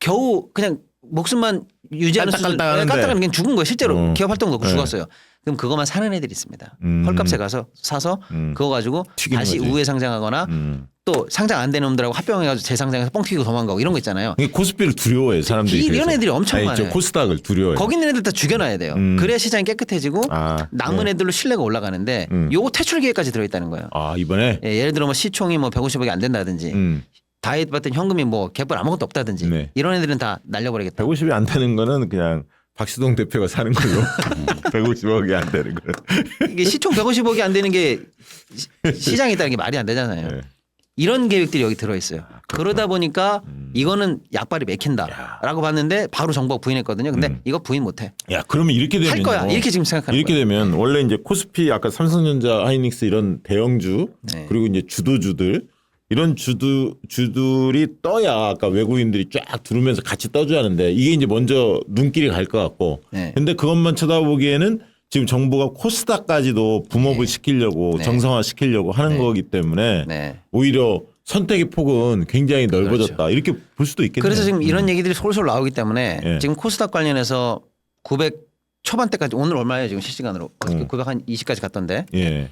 겨우 그냥 목숨만 유지하는 수준 깔딱깔딱하는데. 깔딱한 그냥 죽은 거예요. 실제로 기업 활동도 없고 예. 죽었어요. 그럼 그것만 사는 애들이 있습니다. 헐값에 가서 사서 그거 가지고 튀기는 다시 거지. 우회 상장하거나 또 상장 안 되는 놈들하고 합병해가지고 재상장해서 뻥 튀기고 도망가고 이런 거 있잖아요. 이게 코스피를 두려워해 사람들이. 이런 그래서. 애들이 엄청 아니, 많아요. 저 코스닥을 두려워해. 거기 있는 애들 다 죽여놔야 돼요. 그래야 시장이 깨끗해지고 남은 애들로 신뢰가 올라가는데 요거 퇴출 기회까지 들어있다는 거예요. 이번에. 예, 예를 들어 뭐 시총이 뭐 150억이 안 된다든지 다이어트 받던 현금이 뭐 갯벌 아무것도 없다든지 네. 이런 애들은 다 날려버리겠다. 150이 안 되는 거는 그냥 박시동 대표가 사는 걸로. 150억이 안 되는 거. 이게 시총 150억이 안 되는 게 시장에 있다는 게 말이 안 되잖아요. 네. 이런 계획들이 여기 들어있어요. 그러다 보니까 이거는 약발이 맥힌다라고 봤는데 바로 정부가 부인했거든요. 근데 이거 부인 못해. 야, 그러면 이렇게 되면 할 거야. 이렇게 지금 생각하는 이렇게 거예요. 되면 원래 이제 코스피 아까 삼성전자, 하이닉스 이런 대형주 네. 그리고 이제 주도주들 이런 주들이 떠야 아까 외국인들이 쫙 두르면서 같이 떠줘야 하는데 이게 이제 먼저 눈길이 갈 것 같고 네. 근데 그것만 쳐다보기에는 지금 정부가 코스닥까지도 붐업을 시키려고 네. 정상화 시키려고 하는 네. 거기 때문에 네. 오히려 선택의 폭은 굉장히 넓어졌다. 이렇게 볼 수도 있겠네요. 그래서 지금 이런 얘기들이 솔솔 나오기 때문에 예. 지금 코스닥 관련해서 900 초반대까지 오늘 얼마예요 지금 실시간으로 920까지 갔던데 예.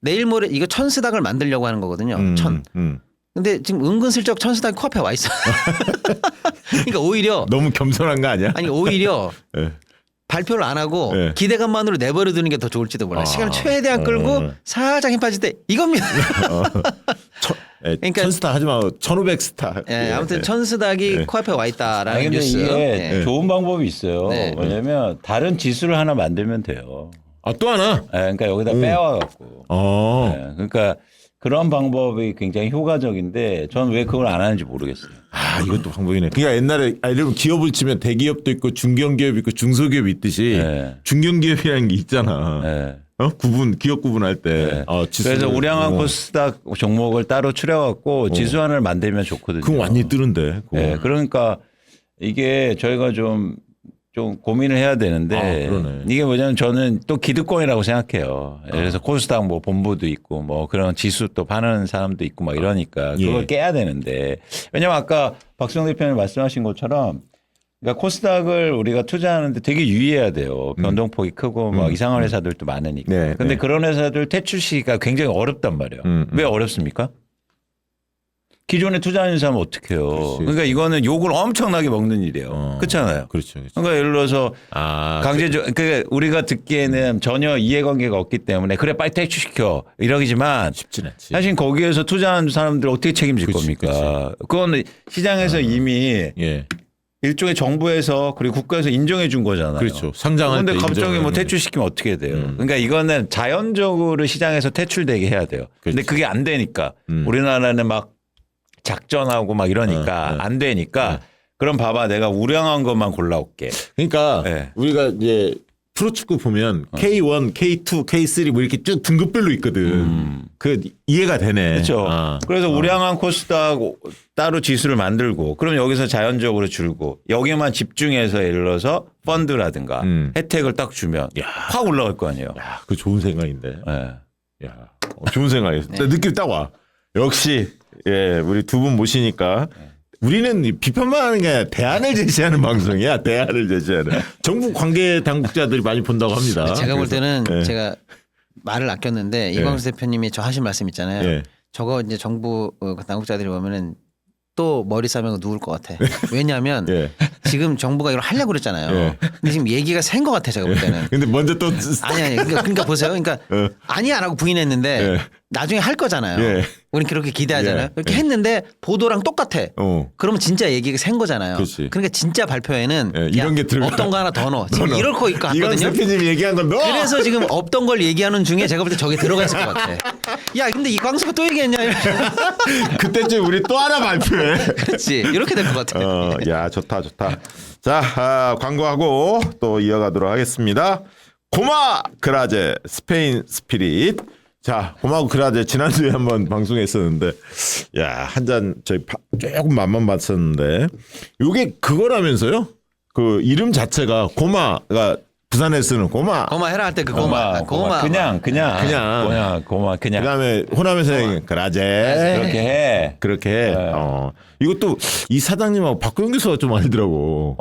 내일 모레 이거 1000스닥을 만들려고 하는 거거든요. 1000. 근데 지금 은근슬쩍 1000스닥이 코앞에 와 있어. 그러니까 오히려 너무 겸손한 거 아니야? 아니 오히려 예. 발표를 안 하고 네. 기대감만으로 내버려 두는 게 더 좋을지도 몰라. 요 시간을 최대한 끌고 살짝 힘 빠질 때 이겁니다. 그러니까- 천스타 하지 마. 1500스타. 예, 아무튼 1000스닥이 코앞에 와 있다라는 아니, 근데 뉴스. 이게 예. 좋은 방법이 있어요. 네. 왜냐면 다른 지수를 하나 만들면 돼요. 아, 또 하나? 예, 그러니까 여기다 빼와갖고. 예, 그러니까 그런 방법이 굉장히 효과적인데 전 왜 그걸 안 하는지 모르겠어요. 아, 이것도 방법이네. 그러니까 옛날에 이러면 기업을 치면 대기업도 있고 중견기업 있고 중소기업 있듯이 네. 중견기업이라는 게 있잖아. 예. 기업 구분할 때. 네. 그래서 우량한 코스닥 종목을 따로 추려갖고 지수안을 만들면 좋거든요. 그건 완전히 뜨는데. 그거. 예, 그러니까 이게 저희가 좀 고민을 해야 되는데 아, 그러네. 이게 뭐냐면 저는 또 기득권이라고 생각해요. 그래서 코스닥 뭐 본부도 있고 뭐 그런 지수 또 파는 사람도 있고 막 이러니까 그걸 예. 깨야 되는데 왜냐면 아까 박수영 대표님 말씀하신 것처럼 그러니까 코스닥을 우리가 투자하는데 되게 유의해야 돼요. 변동폭이 크고 막 이상한 회사들도 많으니까. 네, 근데 네. 그런 회사들 퇴출 시기가 굉장히 어렵단 말이에요. 왜 어렵습니까? 기존에 투자하는 사람은 어떻게 해요? 그렇지. 그러니까 이거는 욕을 엄청나게 먹는 일이에요. 그렇잖아요. 그렇죠. 그렇죠. 그러니까 예를 들어서 강제적 그 우리가 듣기에는 전혀 이해관계가 없기 때문에 그래 빨리 퇴출시켜 이러기지만 쉽진 않지. 사실 거기에서 투자한 사람들 어떻게 책임질 그치, 겁니까? 그건 시장에서 이미 예. 일종의 정부에서 그리고 국가에서 인정해 준 거잖아요. 그렇죠. 상장할 그런데 때 갑자기 뭐 인정하는 퇴출시키면 어떻게 돼요? 그러니까 이거는 자연적으로 시장에서 퇴출되게 해야 돼요. 근데 그렇지. 그게 안 되니까 우리나라는 막 작전하고 막 이러니까 안 되니까 그럼 봐봐 내가 우량한 것만 골라올게. 그러니까 네. 우리가 이제 프로축구 보면 K1, K2, K3 뭐 이렇게 쭉 등급별로 있거든. 그 이해가 되네. 그렇죠. 아. 그래서 우량한 코스닥 따로 지수를 만들고 그럼 여기서 자연적으로 줄고 여기만 집중해서 예를 들어서 펀드라든가 혜택을 딱 주면 확 올라갈 거 아니에요. 야, 그 좋은 생각인데. 네. 야, 좋은 생각이었어. 느낌 딱 와. 역시 예, 우리 두 분 모시니까 우리는 비판만 하는 게 아니라 대안을 제시하는 방송이야. 대안을 제시하는. 정부 관계 당국자들이 많이 본다고 합니다. 제가 볼 그래서. 때는 예. 제가 말을 아꼈는데 이광수 대표님이 저 하신 말씀 있잖아요. 예. 저거 이제 정부 당국자들이 보면은 또 머리 싸매고 누울 것 같아. 왜냐하면 예. 지금 정부가 이걸 하려고 그랬잖아요. 예. 근데 지금 얘기가 센 것 같아 제가 볼 때는. 근데 먼저 또 아니 그러니까 보세요. 그러니까 아니야 라고 부인했는데 예. 나중에 할 거잖아요. 예. 우린 그렇게 기대하잖아요. 예. 그렇게 했는데 보도랑 똑같아. 그러면 진짜 얘기가 센 거잖아요. 그렇지. 그러니까 진짜 발표에는 예, 이런 야, 게 들어가. 없던 거 하나 더 넣어. 지금 이럴 거 있고 이건 같거든요. 대표님이 얘기한 건 넣어. 그래서 지금 없던 걸 얘기하는 중에 제가 볼 때 저게 들어가 있을 것 같아. 야 근데 이 광수가 또 얘기했냐. 그때쯤 우리 또 하나 발표해. 그렇지. 이렇게 될 것 같아. 야, 좋다. 자, 광고하고 또 이어가도록 하겠습니다. 고마 그라제 스페인 스피릿. 자, 고마 그라제 지난주에 한번 방송했었는데, 야, 한 잔 저희 조금 맛만 봤었는데, 이게 그거라면서요? 그 이름 자체가 고마가 부산에 쓰는 고마. 고마 해라 할 때 그 고마. 그냥 고마. 그다음에 호남에서 그라제 그렇게 해. 그렇게 해. 이것도 이 사장님하고 박구영 교수가 좀 알더라고.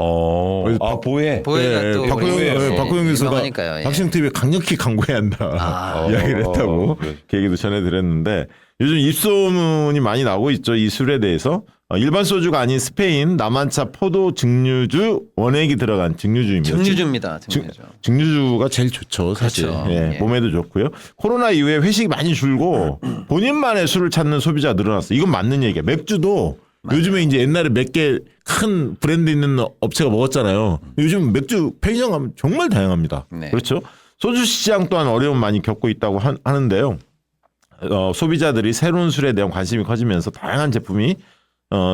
보혜. 보혜가 또 박구영 교수가 유명하니까요. 예. 박시영 TV에 강력히 강구해야 한다 이야기를 했다고 그래. 그 얘기도 전해드렸는데 요즘 입소문이 많이 나오고 있죠. 이 술에 대해서. 일반 소주가 아닌 스페인 남한차 포도 증류주 원액이 들어간 증류주입니다. 증류주입니다. 증류주. 증류주가 제일 좋죠, 사실. 그렇죠. 예, 예. 몸에도 좋고요. 코로나 이후에 회식이 많이 줄고 본인만의 술을 찾는 소비자가 늘어났어. 이건 맞는 얘기야. 맥주도 요즘에 이제 옛날에 몇 개 큰 브랜드 있는 업체가 먹었잖아요. 요즘 맥주 편의점 가면 정말 다양합니다. 네. 그렇죠. 소주 시장 또한 어려움 많이 겪고 있다고 하는데요. 소비자들이 새로운 술에 대한 관심이 커지면서 다양한 제품이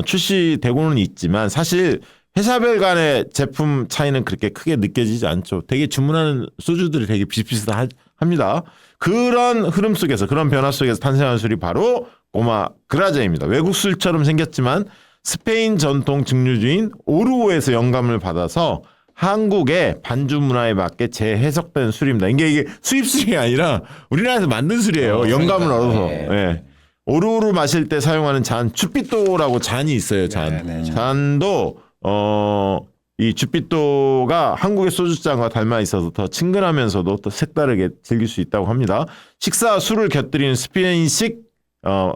출시되고는 있지만 사실 회사별 간의 제품 차이는 그렇게 크게 느껴지지 않죠. 되게 주문하는 소주들이 되게 비슷비슷합니다. 그런 흐름 속에서 그런 변화 속에서 탄생한 술이 바로 고마 그라제입니다. 외국 술처럼 생겼지만 스페인 전통 증류주인 오르오에서 영감을 받아서 한국의 반주 문화에 맞게 재해석된 술입니다. 이게 수입 술이 아니라 우리나라에서 만든 술이에요. 영감을 얻어서. 예. 오르오를 마실 때 사용하는 잔 주피또라고 잔이 있어요. 잔도 이 주피또가 한국의 소주잔과 닮아 있어서 더 친근하면서도 또 색다르게 즐길 수 있다고 합니다. 식사와 술을 곁들이는 스페인식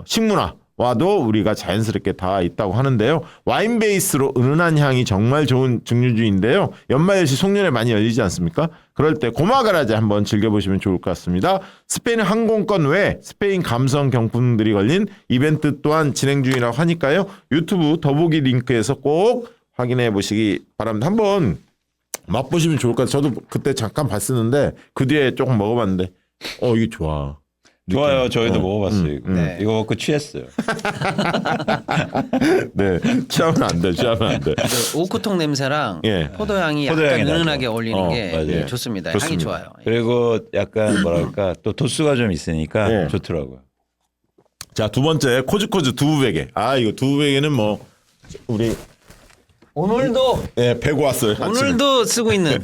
식문화와도 우리가 자연스럽게 다 있다고 하는데요. 와인 베이스로 은은한 향이 정말 좋은 증류주인데요. 연말연시 송년회 많이 열리지 않습니까? 그럴 때 고마가라제 한번 즐겨보시면 좋을 것 같습니다. 스페인 항공권 외에 스페인 감성 경품들이 걸린 이벤트 또한 진행 중이라고 하니까요. 유튜브 더보기 링크에서 꼭 확인해 보시기 바랍니다. 한번 맛보시면 좋을 것 같아요. 저도 그때 잠깐 봤었는데 그 뒤에 조금 먹어봤는데 이게 좋아. 좋아요. 저희도 먹어봤어요. 이거. 네. 이거 먹고 취했어요. 네, 취하면 안 돼. 그 오크통 냄새랑 예. 포도향이 약간 포도향이 나죠. 은은하게 어울리는 게 맞아요. 좋습니다. 좋습니다. 향이 좋아요. 그리고 약간 뭐랄까 또 도수가 좀 있으니까 예. 좋더라고요. 자, 두 번째 코즈코즈 두부베개. 이거 두부베개는 뭐 우리 오늘도 배고 왔어요. 오늘도 쓰고 있는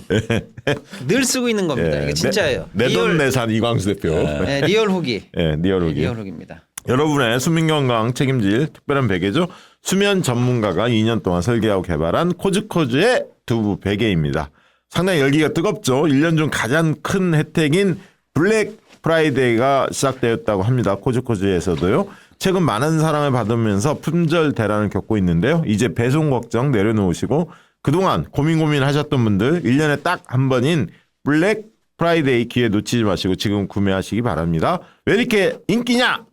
늘 쓰고 있는 겁니다. 이게 진짜예요. 내돈내산 이광수 대표. 네, 리얼 후기. 리얼 후기. 리얼 후기입니다. 여러분의 수면 건강 책임질 특별한 베개죠. 수면 전문가가 2년 동안 설계하고 개발한 코즈코즈의 두부 베개입니다. 상당히 열기가 뜨겁죠. 1년 중 가장 큰 혜택인 블랙 프라이데이가 시작되었다고 합니다. 코즈코즈에서도요. 최근 많은 사랑을 받으면서 품절 대란을 겪고 있는데요. 이제 배송 걱정 내려놓으시고 그동안 고민하셨던 분들 1년에 딱 한 번인 블랙 프라이데이 기회 놓치지 마시고 지금 구매하시기 바랍니다. 왜 이렇게 인기냐?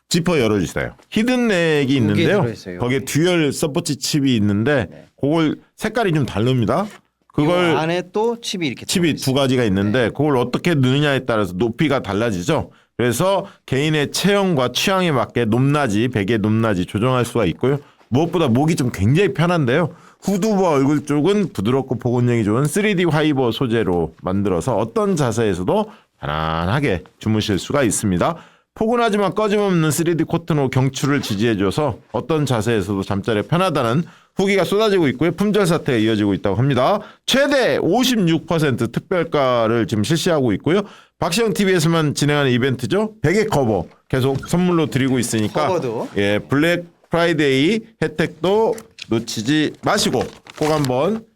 지퍼 열어주세요. 히든넥이 있는데요. 들어있어요. 거기에 듀얼 서포트 칩이 있는데 그걸 색깔이 좀 다릅니다. 그걸 안에 또 칩이 이렇게 칩이 두 가지가 있는데 그걸 어떻게 넣느냐에 따라서 높이가 달라지죠. 그래서 개인의 체형과 취향에 맞게 높낮이, 베개 높낮이 조정할 수가 있고요. 무엇보다 목이 좀 굉장히 편한데요. 후두부와 얼굴 쪽은 부드럽고 보건력이 좋은 3D 화이버 소재로 만들어서 어떤 자세에서도 편안하게 주무실 수가 있습니다. 포근하지만 꺼짐없는 3D 코튼으로 경추를 지지해줘서 어떤 자세에서도 잠자리가 편하다는 후기가 쏟아지고 있고요. 품절 사태가 이어지고 있다고 합니다. 최대 56% 특별가를 지금 실시하고 있고요. 박시영 TV에서만 진행하는 이벤트죠. 베개 커버 계속 선물로 드리고 있으니까 커버도. 블랙 프라이데이 혜택도 놓치지 마시고 꼭 한번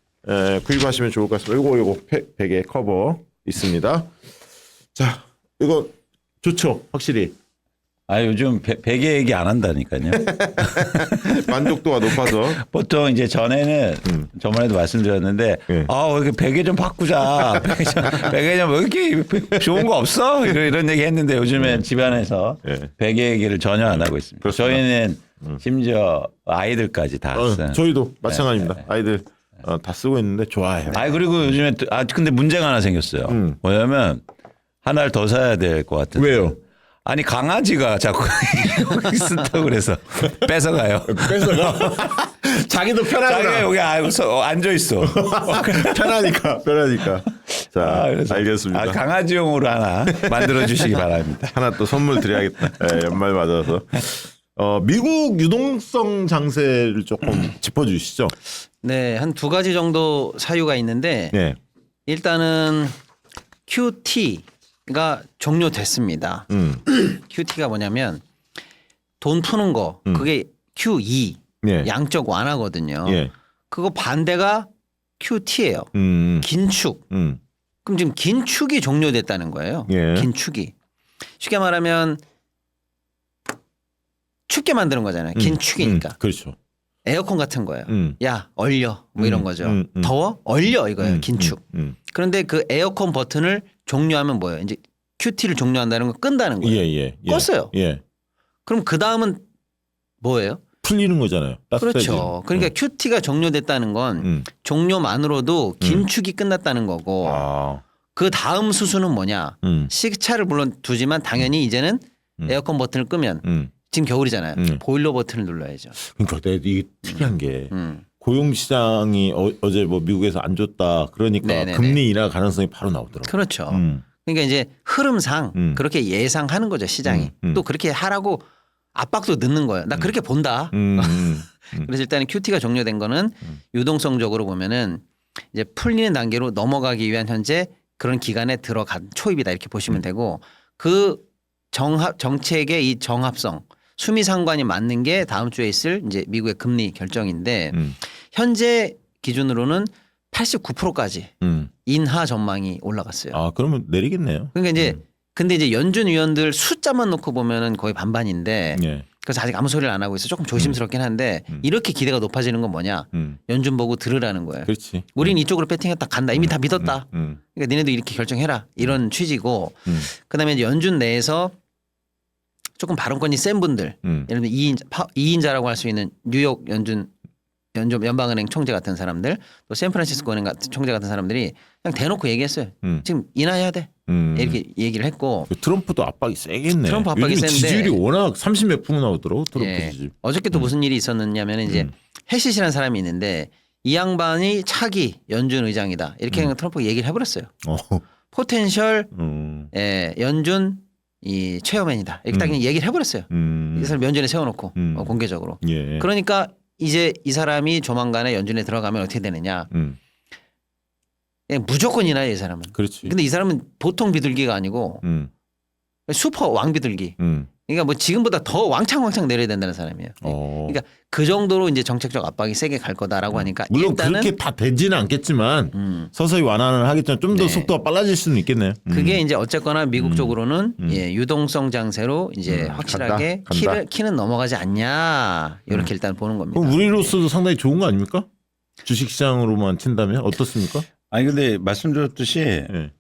구입하시면 좋을 것 같습니다. 이거 베개 커버 있습니다. 자, 이거 좋죠, 확실히. 요즘 베개 얘기 안 한다니까요. 만족도가 높아서. 보통 이제 전에는 저번에도 말씀드렸는데 네. 이렇게 베개 좀 바꾸자. 베개 좀 왜 이렇게 좋은 거 없어? 이런 얘기 했는데 요즘엔 집안에서 베개 얘기를 전혀 안 하고 있습니다. 그렇습니다. 저희는 심지어 아이들까지 다 써요. 저희도 마찬가지입니다. 아이들 다 쓰고 있는데 좋아해요. 그리고 요즘에 근데 문제가 하나 생겼어요. 뭐냐면 하나를 더 사야 될 것 같은데. 왜요? 아니 강아지가 자꾸 쓴다고 그래서 뺏어가요. 뺏어가? 자기도 편하구나. 자기가 여기 앉아 있어. 편하니까. 자, 그래서 알겠습니다. 강아지용으로 하나 만들어 주시기 바랍니다. 하나 또 선물 드려야겠다. 연말 맞아서. 미국 유동성 장세를 조금 짚어주시죠. 네, 한 두 가지 정도 사유가 있는데 네. 일단은 QT가 종료됐습니다. QT가 뭐냐면 돈 푸는 거 그게 QE 예. 양적 완화거든요. 예. 그거 반대가 QT예요. 긴축. 그럼 지금 긴축이 종료됐다는 거예요. 예. 긴축이. 쉽게 말하면 춥게 만드는 거잖아요. 긴축이니까. 그렇죠. 에어컨 같은 거예요. 야 얼려 뭐 이런 거죠. 더워? 얼려 이거예요. 긴축. 그런데 그 에어컨 버튼을 종료하면 뭐예요? 이제 QT를 종료한다는 건 끈다는 거예요. 예. 껐어요. 예. 그럼 그 다음은 뭐예요? 풀리는 거잖아요. 따뜻해지는. 그렇죠. 그러니까 QT가 종료됐다는 건 종료만으로도 긴축이 끝났다는 거고 그 다음 수순은 뭐냐? 시차를 물론 두지만 당연히 이제는 에어컨 버튼을 끄면 지금 겨울이잖아요. 보일러 버튼을 눌러야죠. 그러니까 내가 이게 특이한 게 고용 시장이 어제 뭐 미국에서 안 좋다 그러니까 네네네. 금리 인하 가능성이 바로 나오더라고. 그렇죠. 그러니까 이제 흐름상 그렇게 예상하는 거죠 시장이. 또 그렇게 하라고 압박도 넣는 거예요. 나 그렇게 본다. 그래서 일단 QT가 종료된 거는 유동성적으로 보면은 이제 풀리는 단계로 넘어가기 위한 현재 그런 기간에 들어간 초입이다 이렇게 보시면 되고 그 정책의 이 정합성 수미 상관이 맞는 게 다음 주에 있을 이제 미국의 금리 결정인데 현재 기준으로는 89%까지 인하 전망이 올라갔어요. 아 그러면 내리겠네요. 그러니까 이제 근데 이제 연준 위원들 숫자만 놓고 보면은 거의 반반인데 예. 그래서 아직 아무 소리를 안 하고 있어. 조금 조심스럽긴 한데 이렇게 기대가 높아지는 건 뭐냐? 연준 보고 들으라는 거예요. 그렇지. 우리는 이쪽으로 배팅했다 간다. 이미 다 믿었다. 그러니까 니네도 이렇게 결정해라. 이런 취지고 그다음에 이제 연준 내에서 조금 발언권이 센 분들 예를 들면 2인자라고 할 수 있는 뉴욕 연방은행 총재 같은 사람들 또 샌프란시스코 은행 같은 총재 같은 사람들이 그냥 대놓고 얘기했어요. 지금 인하해야 돼. 이렇게 얘기를 했고 트럼프도 압박이 세겠네. 트럼프 압박이 요즘 센데 지지율이 워낙 30몇 프로 나오더라고 트럼프 예. 지지율. 어저께 또 무슨 일이 있었느냐면 이제 해시시라는 사람이 있는데 이 양반이 차기 연준 의장이다. 이렇게 그냥 트럼프가 얘기를 해버렸어요. 포텐셜 연준 이 체어맨이다. 이렇게 딱 얘기를 해버렸어요. 이 사람 연준에 세워놓고 공개적으로. 예. 그러니까 이제 이 사람이 조만간에 연준에 들어가면 어떻게 되느냐. 그냥 무조건 인하해 이 사람은. 그렇지. 근데 이 사람은 보통 비둘기가 아니고 슈퍼 왕비둘기. 그러니까 뭐 지금보다 더 왕창 내려야 된다는 사람이에요. 그러니까 그 정도로 이제 정책적 압박이 세게 갈 거다라고 하니까 물론 일단은 그렇게 다 되지는 않겠지만 서서히 완화를 하겠지만 좀 더 네. 속도가 빨라질 수는 있겠네요. 그게 이제 어쨌거나 미국 쪽으로는 예, 유동성 장세로 이제 확실하게 간다. 키는 넘어가지 않냐 이렇게 일단 보는 겁니다. 그럼 우리로서도 상당히 좋은 거 아닙니까? 주식시장으로만 친다면 어떻습니까? 아니 근데 말씀드렸듯이 예.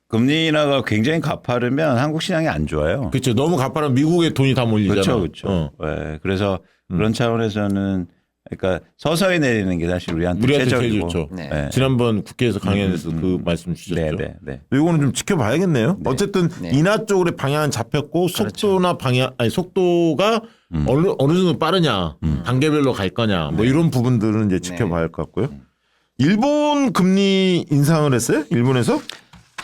금리 인하가 굉장히 가파르면 한국 시장이 안 좋아요. 그렇죠. 너무 가파르면 미국에 돈이 다 몰리잖아. 그렇죠. 네, 그래서 그런 차원에서는 그러니까 서서히 내리는 게 사실 우리한테 우리한테 제일 최적이고. 좋죠. 네. 지난번 국회에서 강연에서 그 말씀 주셨죠. 네. 이거는 좀 지켜봐야겠네요. 어쨌든 네. 인하 쪽으로 방향은 잡혔고 속도나 속도가 어느 정도 빠르냐, 단계별로 갈 거냐, 뭐 이런 부분들은 이제 지켜봐야 할 것 같고요. 일본 금리 인상을 했어요? 일본에서?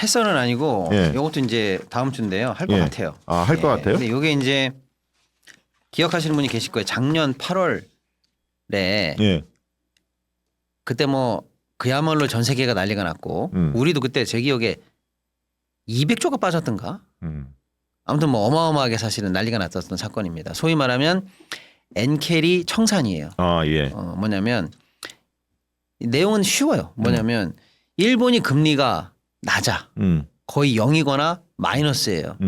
해서는 아니고 예. 이것도 이제 다음 주인데요. 할 것 예. 같아요. 아, 할 것 같아요? 근데 이게 이제 기억하시는 분이 계실 거예요. 작년 8월에 예. 그때 뭐 그야말로 전 세계가 난리가 났고 우리도 그때 제 기억에 200조가 빠졌던가? 아무튼 뭐 어마어마하게 사실은 난리가 났었던 사건입니다. 소위 말하면 엔캐리 청산이에요. 아, 예. 뭐냐면 내용은 쉬워요. 뭐냐면 일본이 금리가 낮아. 거의 0이거나 마이너스예요.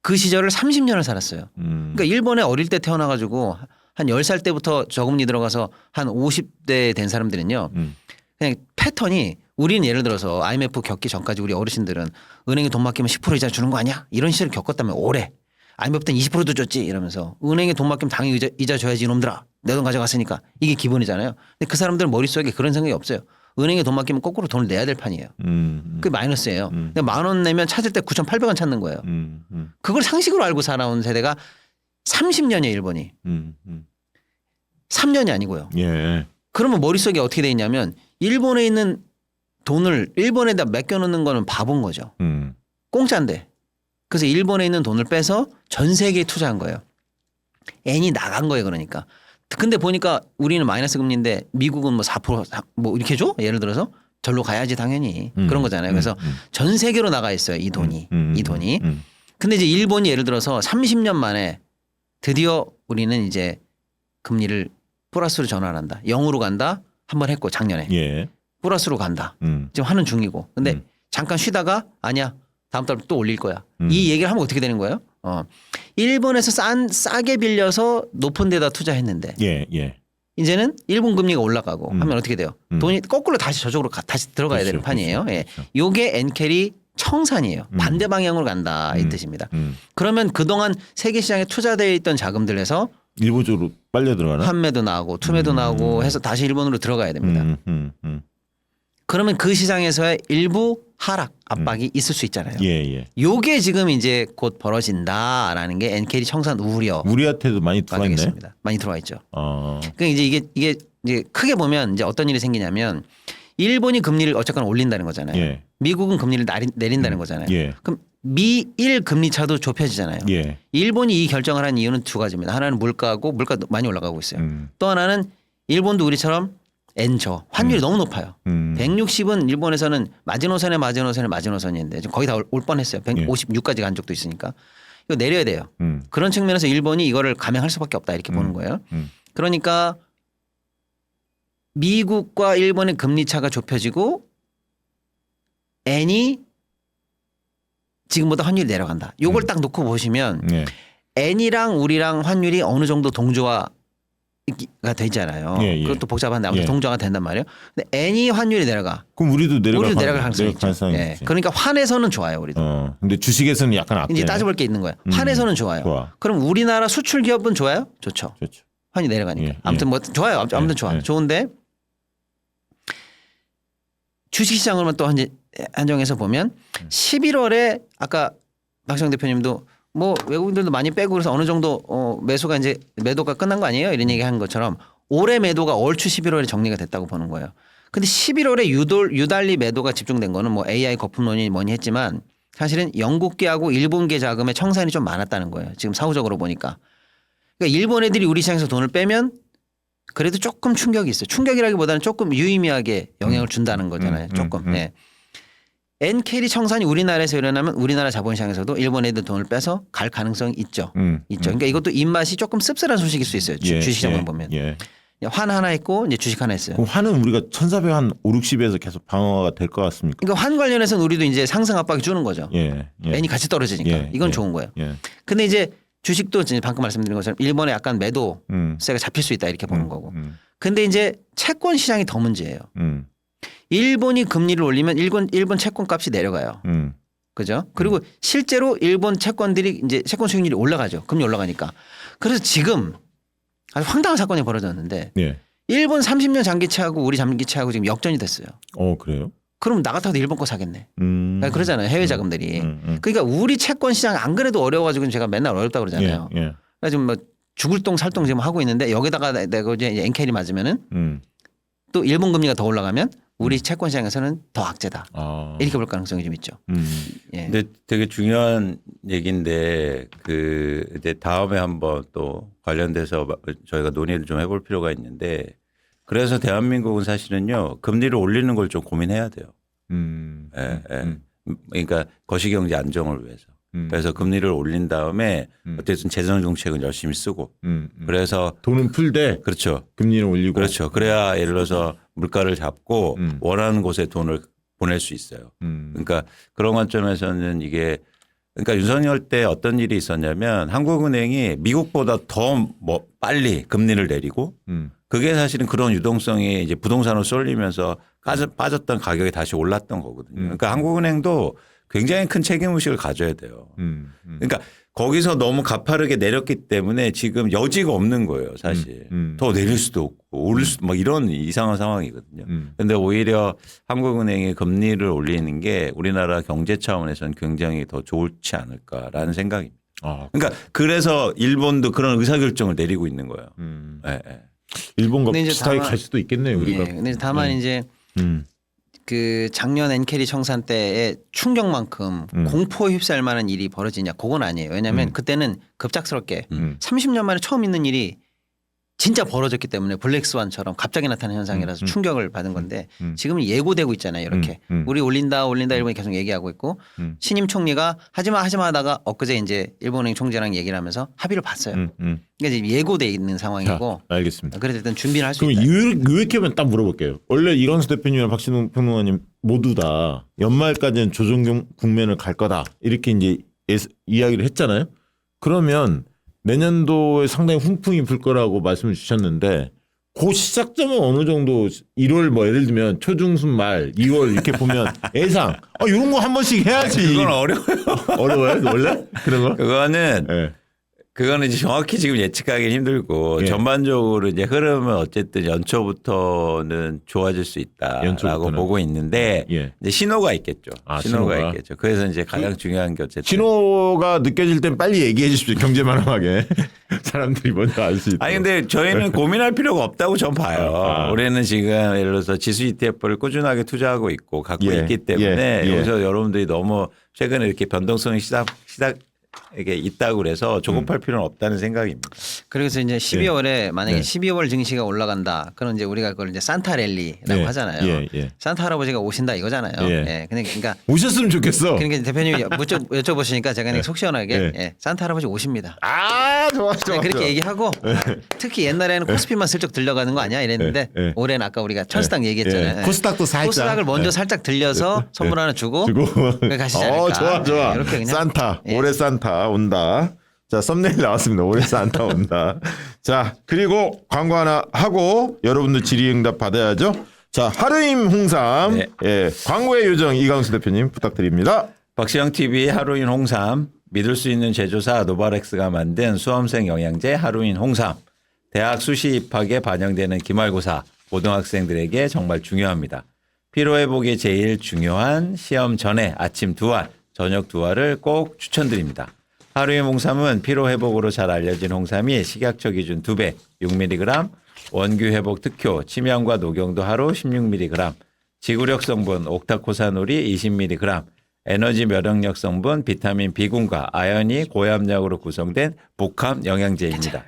그 시절을 30년을 살았어요. 그러니까 일본에 어릴 때 태어나가지고 한 10살 때부터 저금리 들어가서 한 50대 된 사람들은요. 그냥 패턴이 우리는 예를 들어서 IMF 겪기 전까지 우리 어르신들은 은행에 돈 맡기면 10% 이자 주는 거 아니야? 이런 시절을 겪었다면 오래. IMF 때는 20%도 줬지 이러면서 은행에 돈 맡기면 당연히 이자 줘야지 이놈들아. 내 돈 가져갔으니까. 이게 기본이잖아요. 근데 그 사람들은 머릿속에 그런 생각이 없어요. 은행에 돈 맡기면 거꾸로 돈을 내야 될 판이에요. 그게 마이너스예요. 근데 10,000원 내면 찾을 때 9,800원 찾는 거예요. 그걸 상식으로 알고 살아온 세대가 30년이에요 일본이. 3년이 아니고요. 예. 그러면 머릿속에 어떻게 돼 있냐면 일본에 있는 돈을 일본에다 맡겨놓는 거는 바본 거죠. 공짜인데. 그래서 일본에 있는 돈을 빼서 전 세계에 투자한 거예요. N이 나간 거예요 그러니까. 근데 보니까 우리는 마이너스 금리인데 미국은 뭐 4% 뭐 이렇게 줘? 예를 들어서 절로 가야지 당연히 그런 거잖아요. 그래서 전 세계로 나가 있어요 이 돈이. 이 돈이. 근데 이제 일본이 예를 들어서 30년 만에 드디어 우리는 이제 금리를 플러스로 전환한다. 0으로 간다. 한번 했고 작년에. 예. 플러스로 간다. 지금 하는 중이고. 근데 잠깐 쉬다가 아니야. 다음 달 또 올릴 거야. 이 얘기를 하면 어떻게 되는 거예요? 일본에서 싸게 빌려서 높은 데다 투자했는데 예. 이제는 일본 금리가 올라가고 하면 어떻게 돼요? 돈이 거꾸로 다시 저쪽으로 다시 들어가야 그렇죠, 되는 판이에요. 그렇죠, 예. 요게 엔캐리 청산이에요. 반대 방향으로 간다 이 뜻입니다. 그러면 그동안 세계 시장에 투자되어 있던 자금들에서 일본 쪽으로 빨려 들어가나? 환매도 나오고 투매도 나오고 해서 다시 일본으로 들어가야 됩니다. 그러면 그 시장에서의 일부 하락 압박이 있을 수 있잖아요. 예, 예. 요게 지금 이제 곧 벌어진다라는 게 NKD 청산 우려. 우리한테도 많이 들어와 있네. 되겠습니다. 많이 들어와 있죠. 어. 그러니까 이제 이게 이제 크게 보면 이제 어떤 일이 생기냐면 일본이 금리를 어쨌거나 올린다는 거잖아요. 예. 미국은 금리를 내린다는 거잖아요. 예. 그럼 미일 금리 차도 좁혀지잖아요. 예. 일본이 이 결정을 한 이유는 두 가지입니다. 하나는 물가고 물가도 많이 올라가고 있어요. 또 하나는 일본도 우리처럼 엔저 환율이 너무 높아요. 160은 일본에서는 마지노선인데 지금 거의 다 올 뻔했어요. 156까지 간 적도 있으니까 이거 내려야 돼요. 그런 측면에서 일본이 이거를 감행할 수밖에 없다 이렇게 보는 거예요. 그러니까 미국과 일본의 금리 차가 좁혀지고 엔이 지금보다 환율이 내려간다. 요걸 딱 놓고 보시면 예. 엔이랑 우리랑 환율이 어느 정도 동조가 되잖아요. 예, 예. 그것도 복잡한데 아무튼 예. 동조가 된단 말이에요. 근데 엔이 환율이 내려가. 그럼 우리도 내려갈 가능성이 있죠. 예. 있지. 그러니까 환에서는 좋아요, 우리도. 근데 주식에서는 약간 악재. 이제 따져볼 게 있는 거예요. 환에서는 좋아요. 좋아. 그럼 우리나라 수출 기업은 좋아요? 좋죠. 좋죠. 환이 내려가니까. 예, 아무튼 뭐 좋아요. 아무튼 예, 좋아. 예. 좋은데 주식시장으로만 또 한정해서 보면 11월에 아까 박정 대표님도 뭐 외국인들도 많이 빼고 그래서 어느 정도 매수가 이제 매도가 끝난 거 아니에요? 이런 얘기 한 것처럼 올해 매도가 얼추 11월에 정리가 됐다고 보는 거예요. 근데 11월에 유달리 매도가 집중된 거는 뭐 AI 거품론이 뭐니 했지만 사실은 영국계하고 일본계 자금의 청산이 좀 많았다는 거예요. 지금 사후적으로 보니까. 그러니까 일본 애들이 우리 시장에서 돈을 빼면 그래도 조금 충격이 있어요. 충격이라기보다는 조금 유의미하게 영향을 준다는 거잖아요. 조금. 예. NKD 청산이 우리나라에서 일어나면 우리나라 자본시장에서도 일본 애들 돈을 빼서 갈 가능성이 있죠. 있죠. 그러니까 이것도 입맛이 조금 씁쓸한 소식일 수 있어요. 주식시장만 보면. 예. 환 하나 했고 이제 주식 하나 했어요. 그럼 환은 우리가 1,400 한 5, 60에서 계속 방어가 될 것 같습니까? 그러니까 환 관련해서는 우리도 이제 상승 압박이 주는 거죠. 예. N이 같이 떨어지니까. 예, 이건 예, 좋은 거예요. 예. 근데 이제 주식도 이제 방금 말씀드린 것처럼 일본에 약간 매도세가 잡힐 수 있다 이렇게 보는 거고. 근데 이제 채권 시장이 더 문제예요. 일본이 금리를 올리면 일본 채권 값이 내려가요. 그죠? 그리고 실제로 일본 채권들이 이제 채권 수익률이 올라가죠. 금리 올라가니까. 그래서 지금 아주 황당한 사건이 벌어졌는데 예. 일본 30년 장기채하고 우리 장기채하고 지금 역전이 됐어요. 그래요? 그럼 나 같아도 일본 거 사겠네. 그러잖아요. 해외 자금들이. 그러니까 우리 채권 시장 안 그래도 어려워가지고 제가 맨날 어렵다고 그러잖아요. 예. 예. 그래서 지금 뭐 죽을 똥 살똥 지금 하고 있는데 여기다가 내가 이제 엔켈이 맞으면은 또 일본 금리가 더 올라가면 우리 채권 시장에서는 더 악재다. 이렇게 볼 가능성이 좀 있죠. 예. 근데 되게 중요한 얘기인데 그 이제 다음에 한번 또 관련돼서 저희가 논의를 좀 해볼 필요가 있는데 그래서 대한민국은 사실은요 금리를 올리는 걸 좀 고민해야 돼요. 예, 예. 그러니까 거시경제 안정을 위해서. 그래서 금리를 올린 다음에 어쨌든 재정 정책은 열심히 쓰고 그래서 돈은 풀되 그렇죠. 금리는 올리고 그렇죠. 그래야 예를 들어서 물가를 잡고 원하는 곳에 돈을 보낼 수 있어요. 그러니까 그런 관점에서는 이게 그러니까 윤석열 때 어떤 일이 있었냐면 한국은행이 미국보다 더 뭐 빨리 금리를 내리고 그게 사실은 그런 유동성이 이제 부동산으로 쏠리면서 빠졌던 가격이 다시 올랐던 거거든요. 그러니까 한국은행도 굉장히 큰 책임의식을 가져야 돼요. 그러니까 거기서 너무 가파르게 내렸기 때문에 지금 여지가 없는 거예요, 사실. 더 내릴 수도 없고 오를 수도 막 이런 이상한 상황이거든요. 그런데 오히려 한국은행이 금리를 올리는 게 우리나라 경제 차원에서는 굉장히 더 좋지 않을까라는 생각입니다. 그러니까 그래서 일본도 그런 의사결정을 내리고 있는 거예요. 네, 네. 일본과 근데 이제 비슷하게 다만- 갈 수도 있겠네요, 우리가. 예. 근데 다만 이제 그 작년 엔캐리 청산 때의 충격만큼 공포에 휩싸일 만한 일이 벌어지냐 그건 아니에요. 왜냐하면 그때는 급작스럽게 30년 만에 처음 있는 일이 진짜 벌어졌기 때문에 블랙스완처럼 갑자기 나타난 현상이라서 충격을 받은 건데 지금은 예고되고 있잖아요. 이렇게 우리 올린다 일본이 계속 얘기하고 있고 신임 총리가 하지마 하다가 엊그제 이제 일본은행 총재랑 얘기를 하면서 합의를 봤어요. 그러니까 이제 예고돼 있는 상황이고 자, 알겠습니다. 그래서 일단 준비를 할 수 그럼 있다. 이렇게만 딱 물어볼게요. 원래 이광수 대표님이랑 박신웅 평론가님 모두 다 연말까지는 조정 국면을 갈 거다 이렇게 이제 이야기를 했잖아요. 그러면 내년도에 상당히 훈풍이 불 거라고 말씀을 주셨는데 그 시작점은 어느 정도 1월 뭐 예를 들면 초중순 말 2월 이렇게 보면 예상 이런 거 한 번씩 해야지. 그건 어려워요. 어려워요 원래 그런 거? 그거는 네. 그거는 이제 정확히 지금 예측하기는 힘들고 예. 전반적으로 이제 흐름은 어쨌든 연초부터는 좋아질 수 있다라고 연초부터는. 보고 있는데 예. 이제 신호가 있겠죠. 아, 신호가 신호가. 있겠죠. 그래서 이제 가장 중요한 게 어쨌든 신호가 느껴질 땐 빨리 얘기해 주십시오. 경제만하게 사람들이 먼저 알 수 있도록. 아니 근데 저희는 고민할 필요가 없다고 전 봐요. 아. 올해는 지금 예를 들어서 지수 ETF를 꾸준하게 투자하고 있고 갖고 예. 있기 때문에 예. 여기서 여러분들이 너무 최근에 이렇게 변동성이 이게 있다고 그래서 조급할 필요는 없다는 생각입니다. 그래서 이제 12월에 만약에 네. 12월 증시가 올라간다. 그럼 이제 우리가 그걸 이제 산타 랠리라고 예. 하잖아요. 예. 예. 산타 할아버지가 오신다 이거잖아요. 예. 예. 그러니까 오셨으면 좋겠어. 그러니까 대표님이 여쭤보시니까 제가 그냥 속 시원하게 예. 예. 산타 할아버지 오십니다. 아, 좋아, 네, 좋아. 그렇게 좋아. 얘기하고 특히 옛날에는 코스피만 슬쩍 들려가는 거 아니야 이랬는데 예, 예. 올해는 아까 우리가 천스닥 얘기했잖아요. 예. 코스닥도 살짝. 코스닥을 먼저 예. 살짝 들려서 선물 하나 주고 가시지 않을까. 좋아, 좋아. 이렇게 그냥 산타. 예. 올해 산타 온다. 자, 썸네일 나왔습니다. 올해 산타 온다. 자, 그리고 광고 하나 하고 여러분들 질의응답 받아야죠. 자, 하루임 홍삼. 네. 예. 광고의 요정 이광수 대표님 부탁드립니다. 박시영 TV 하루인 홍삼, 믿을 수 있는 제조사 노바렉스가 만든 수험생 영양제 하루인 홍삼, 대학 수시 입학에 반영되는 기말고사 고등학생들에게 정말 중요합니다. 피로회복에 제일 중요한 시험 전에 아침 2알, 저녁 2알을 꼭 추천드립니다. 하루인 홍삼은 피로회복으로 잘 알려진 홍삼이 식약처 기준 2배 6mg, 원규회복 특효 침향과 녹용도 하루 16mg, 지구력 성분 옥타코사놀이 20mg, 에너지 면역력 성분 비타민 B군과 아연이 고함량으로 구성된 복합 영양제입니다.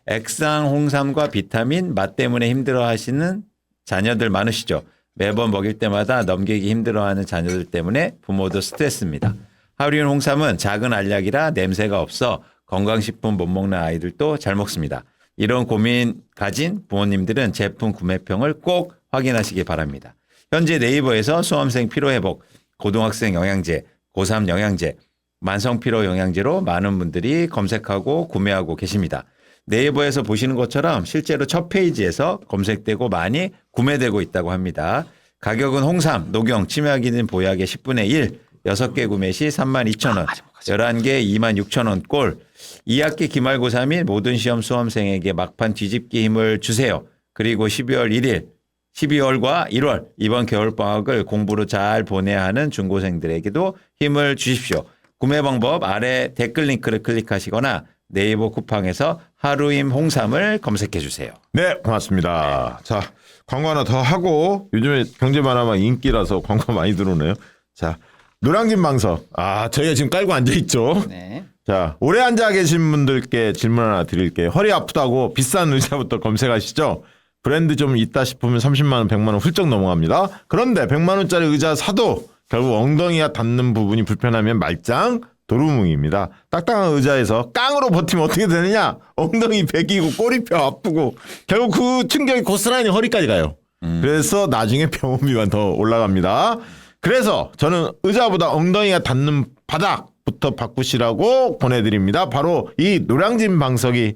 액상 홍삼과 비타민 맛 때문에 힘들어하시는 자녀들 많으시죠? 매번 먹일 때마다 넘기기 힘들어하는 자녀들 때문에 부모도 스트레스입니다. 하루인 홍삼은 작은 알약이라 냄새가 없어 건강식품 못 먹는 아이들도 잘 먹습니다. 이런 고민 가진 부모님들은 제품 구매평을 꼭 확인하시기 바랍니다. 현재 네이버에서 수험생 피로회복, 고등학생 영양제, 고3 영양제, 만성피로 영양제로 많은 분들이 검색하고 구매하고 계십니다. 네이버에서 보시는 것처럼 실제로 첫 페이지에서 검색되고 많이 구매되고 있다고 합니다. 가격은 홍삼, 녹용, 치매기능 보약의 10분의 1, 6개 구매 시 32,000원, 11개 26,000원 꼴. 2학기 기말고사 및 모든 시험 수험생에게 막판 뒤집기 힘을 주세요. 그리고 12월 1일, 12월과 1월 이번 겨울방학을 공부로 잘 보내야 하는 중고생들에게도 힘을 주십시오. 구매 방법 아래 댓글 링크를 클릭하시거나 네이버 쿠팡에서 하루임 홍삼을 검색해 주세요. 네, 고맙습니다. 자, 광고 하나 더 하고 요즘에 경제 만화가 인기라서 광고 많이 들어오네요. 자, 노량진 방석. 아, 저희가 지금 깔고 앉아 있죠. 네. 자, 오래 앉아 계신 분들께 질문 하나 드릴게요. 허리 아프다고 비싼 의자부터 검색하시죠. 브랜드 좀 있다 싶으면 30만 원, 100만 원 훌쩍 넘어갑니다. 그런데 100만 원짜리 의자 사도 결국 엉덩이가 닿는 부분이 불편하면 말짱 도루묵입니다. 딱딱한 의자에서 깡으로 버티면 어떻게 되느냐? 엉덩이 베기고 꼬리뼈 아프고 결국 그 충격이 고스란히 허리까지 가요. 그래서 나중에 병원비만 더 올라갑니다. 그래서 저는 의자보다 엉덩이가 닿는 바닥부터 바꾸시라고 보내드립니다. 바로 이 노량진 방석이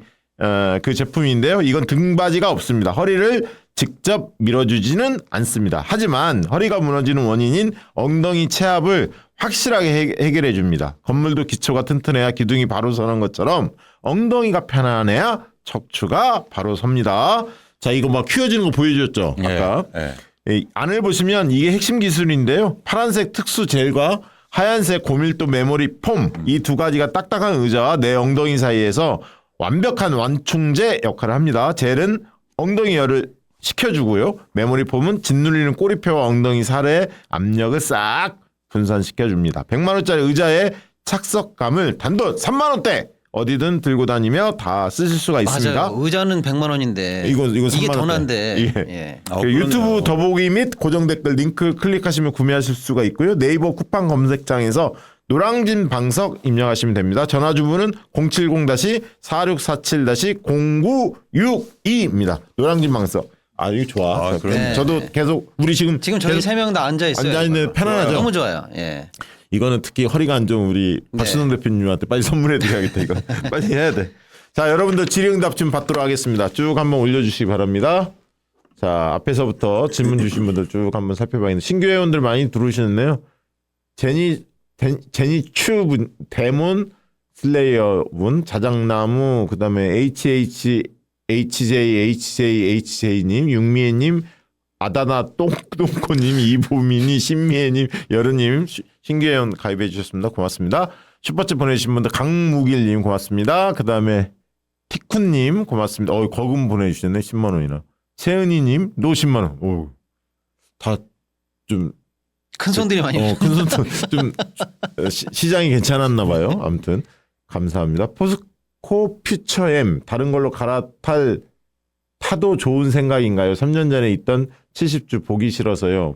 그 제품인데요. 이건 등받이가 없습니다. 허리를 직접 밀어주지는 않습니다. 하지만 허리가 무너지는 원인인 엉덩이 체압을 확실하게 해결해 줍니다. 건물도 기초가 튼튼해야 기둥이 바로 서는 것처럼 엉덩이가 편안해야 척추가 바로 섭니다. 자, 이거 막 휘어지는 거 보여줬죠? 아까. 이 안을 보시면 이게 핵심 기술인데요. 파란색 특수 젤과 하얀색 고밀도 메모리 폼 이 두 가지가 딱딱한 의자와 내 엉덩이 사이에서 완벽한 완충제 역할을 합니다. 젤은 엉덩이 열을 식혀주고요. 메모리 폼은 짓눌리는 꼬리뼈와 엉덩이 살의 압력을 싹 분산시켜줍니다. 100만 원짜리 의자의 착석감을 단돈 3만 원대 어디든 들고 다니며 다 쓰실 수가 있습니다. 맞아요. 의자는 100만 원인데 이거 이게 3만 더 원대. 난데. 예. 예. 그 유튜브 더보기 및 고정 댓글 링크 클릭하시면 구매하실 수가 있고요. 네이버 쿠팡 검색창에서 노량진 방석 입력하시면 됩니다. 전화 주문은 070-4647-0962입니다. 노량진 방석. 아, 이거 좋아. 아, 그러네. 저도 계속 우리 지금 지금 저희 세 명 다 앉아 있어요. 앉아 있는 편안하죠. 너무 좋아요. 예. 이거는 특히 허리가 안 좋은 우리 박신홍 대표님한테 빨리 선물해 드려야겠다. 이거 빨리 해야 돼. 자, 여러분들 질의응답 좀 받도록 하겠습니다. 쭉 한번 올려주시기 바랍니다. 자, 앞에서부터 질문 주신 분들 쭉 한번 살펴봐야겠는데 신규 회원들 많이 들어오시는데요. 제니추 데몬 슬레이어분, 자작나무, 그다음에 HJ님, 육미애님, 아다나 똥코님, 이보민이, 신미애님, 여르님, 신규회원 가입해 주셨습니다. 고맙습니다. 슈퍼챗 보내주신 분들 강무길님 고맙습니다. 그다음에 티쿤님 고맙습니다. 거금 보내주셨네 10만 원이나. 세은이님 너 10만 원. 다 좀 큰 손들이 많이. 큰 손 좀 시장이 괜찮았나 봐요. 아무튼 감사합니다. 포스코 퓨처엠 다른 걸로 타도 좋은 생각인가요? 3년 전에 있던 70주 보기 싫어서요.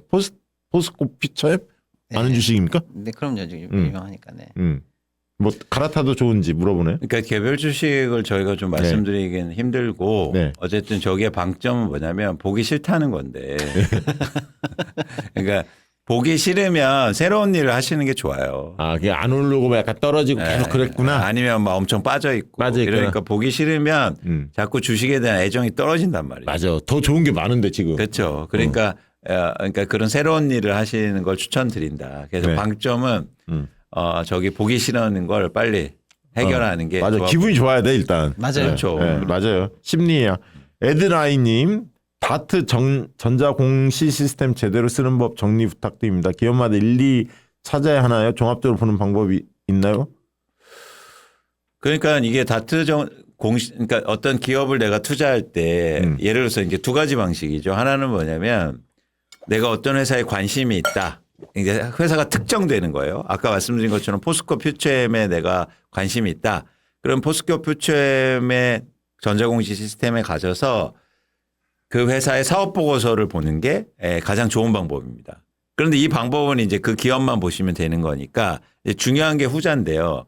포스코 퓨처엠 아는 주식입니까? 네, 그럼요. 지금 유명하니까. 네. 뭐 갈아타도 좋은지 물어보네. 그러니까 개별 주식을 저희가 좀 말씀드리기는 힘들고 네. 어쨌든 저기의 방점은 뭐냐면 보기 싫다는 건데. 그러니까 보기 싫으면 새로운 일을 하시는 게 좋아요. 그냥 안 오르고 약간 떨어지고 계속 그랬구나. 아니면 막 엄청 빠져 있고. 이러니까 보기 싫으면 자꾸 주식에 대한 애정이 떨어진단 말이에요. 맞아. 더 좋은 게 많은데 지금. 그렇죠. 그러니까 그런 새로운 일을 하시는 걸 추천드린다. 그래서 네. 방점은 저기 보기 싫어하는 걸 빨리 해결하는 게 맞아. 좋아. 기분이 좋아야 돼 일단. 맞아요. 그렇죠. 네, 맞아요. 심리야. 에드라이님 다트 전자공시 시스템 제대로 쓰는 법 정리 부탁드립니다. 기업마다 일일이 찾아야 하나요? 종합적으로 보는 방법이 있나요? 그러니까 이게 그러니까 어떤 기업을 내가 투자할 때 예를 들어서 이제 두 가지 방식이죠. 하나는 뭐냐면 내가 어떤 회사에 관심이 있다. 이제 회사가 특정되는 거예요. 아까 말씀드린 것처럼 포스코 퓨처엠에 내가 관심이 있다. 그럼 포스코 퓨처엠의 전자공시 시스템에 가셔서 그 회사의 사업 보고서를 보는 게 가장 좋은 방법입니다. 그런데 이 방법은 이제 그 기업만 보시면 되는 거니까 중요한 게 후자인데요.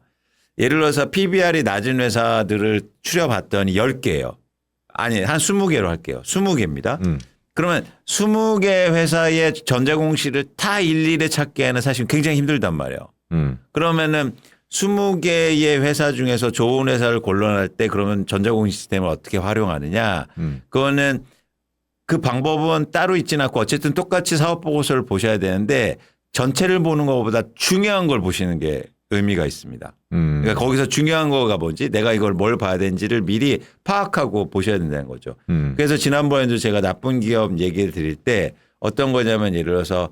예를 들어서 PBR이 낮은 회사들을 추려봤더니 10개예요. 아니 한 20개로 할게요. 20개입니다. 그러면 20개 회사의 전자공시를 다 일일이 찾기에는 사실 굉장히 힘들단 말이에요. 그러면은 20개의 회사 중에서 좋은 회사를 골라낼 때 그러면 전자공시 시스템을 어떻게 활용하느냐. 그거는 그 방법은 따로 있지는 않고 어쨌든 똑같이 사업 보고서를 보셔야 되는데 전체를 보는 것보다 중요한 걸 보시는 게 의미가 있습니다. 그러니까 거기서 중요한 거가 뭔지 내가 이걸 뭘 봐야 되는지를 미리 파악하고 보셔야 된다는 거죠. 그래서 지난번에도 제가 나쁜 기업 얘기를 드릴 때 어떤 거냐면 예를 들어서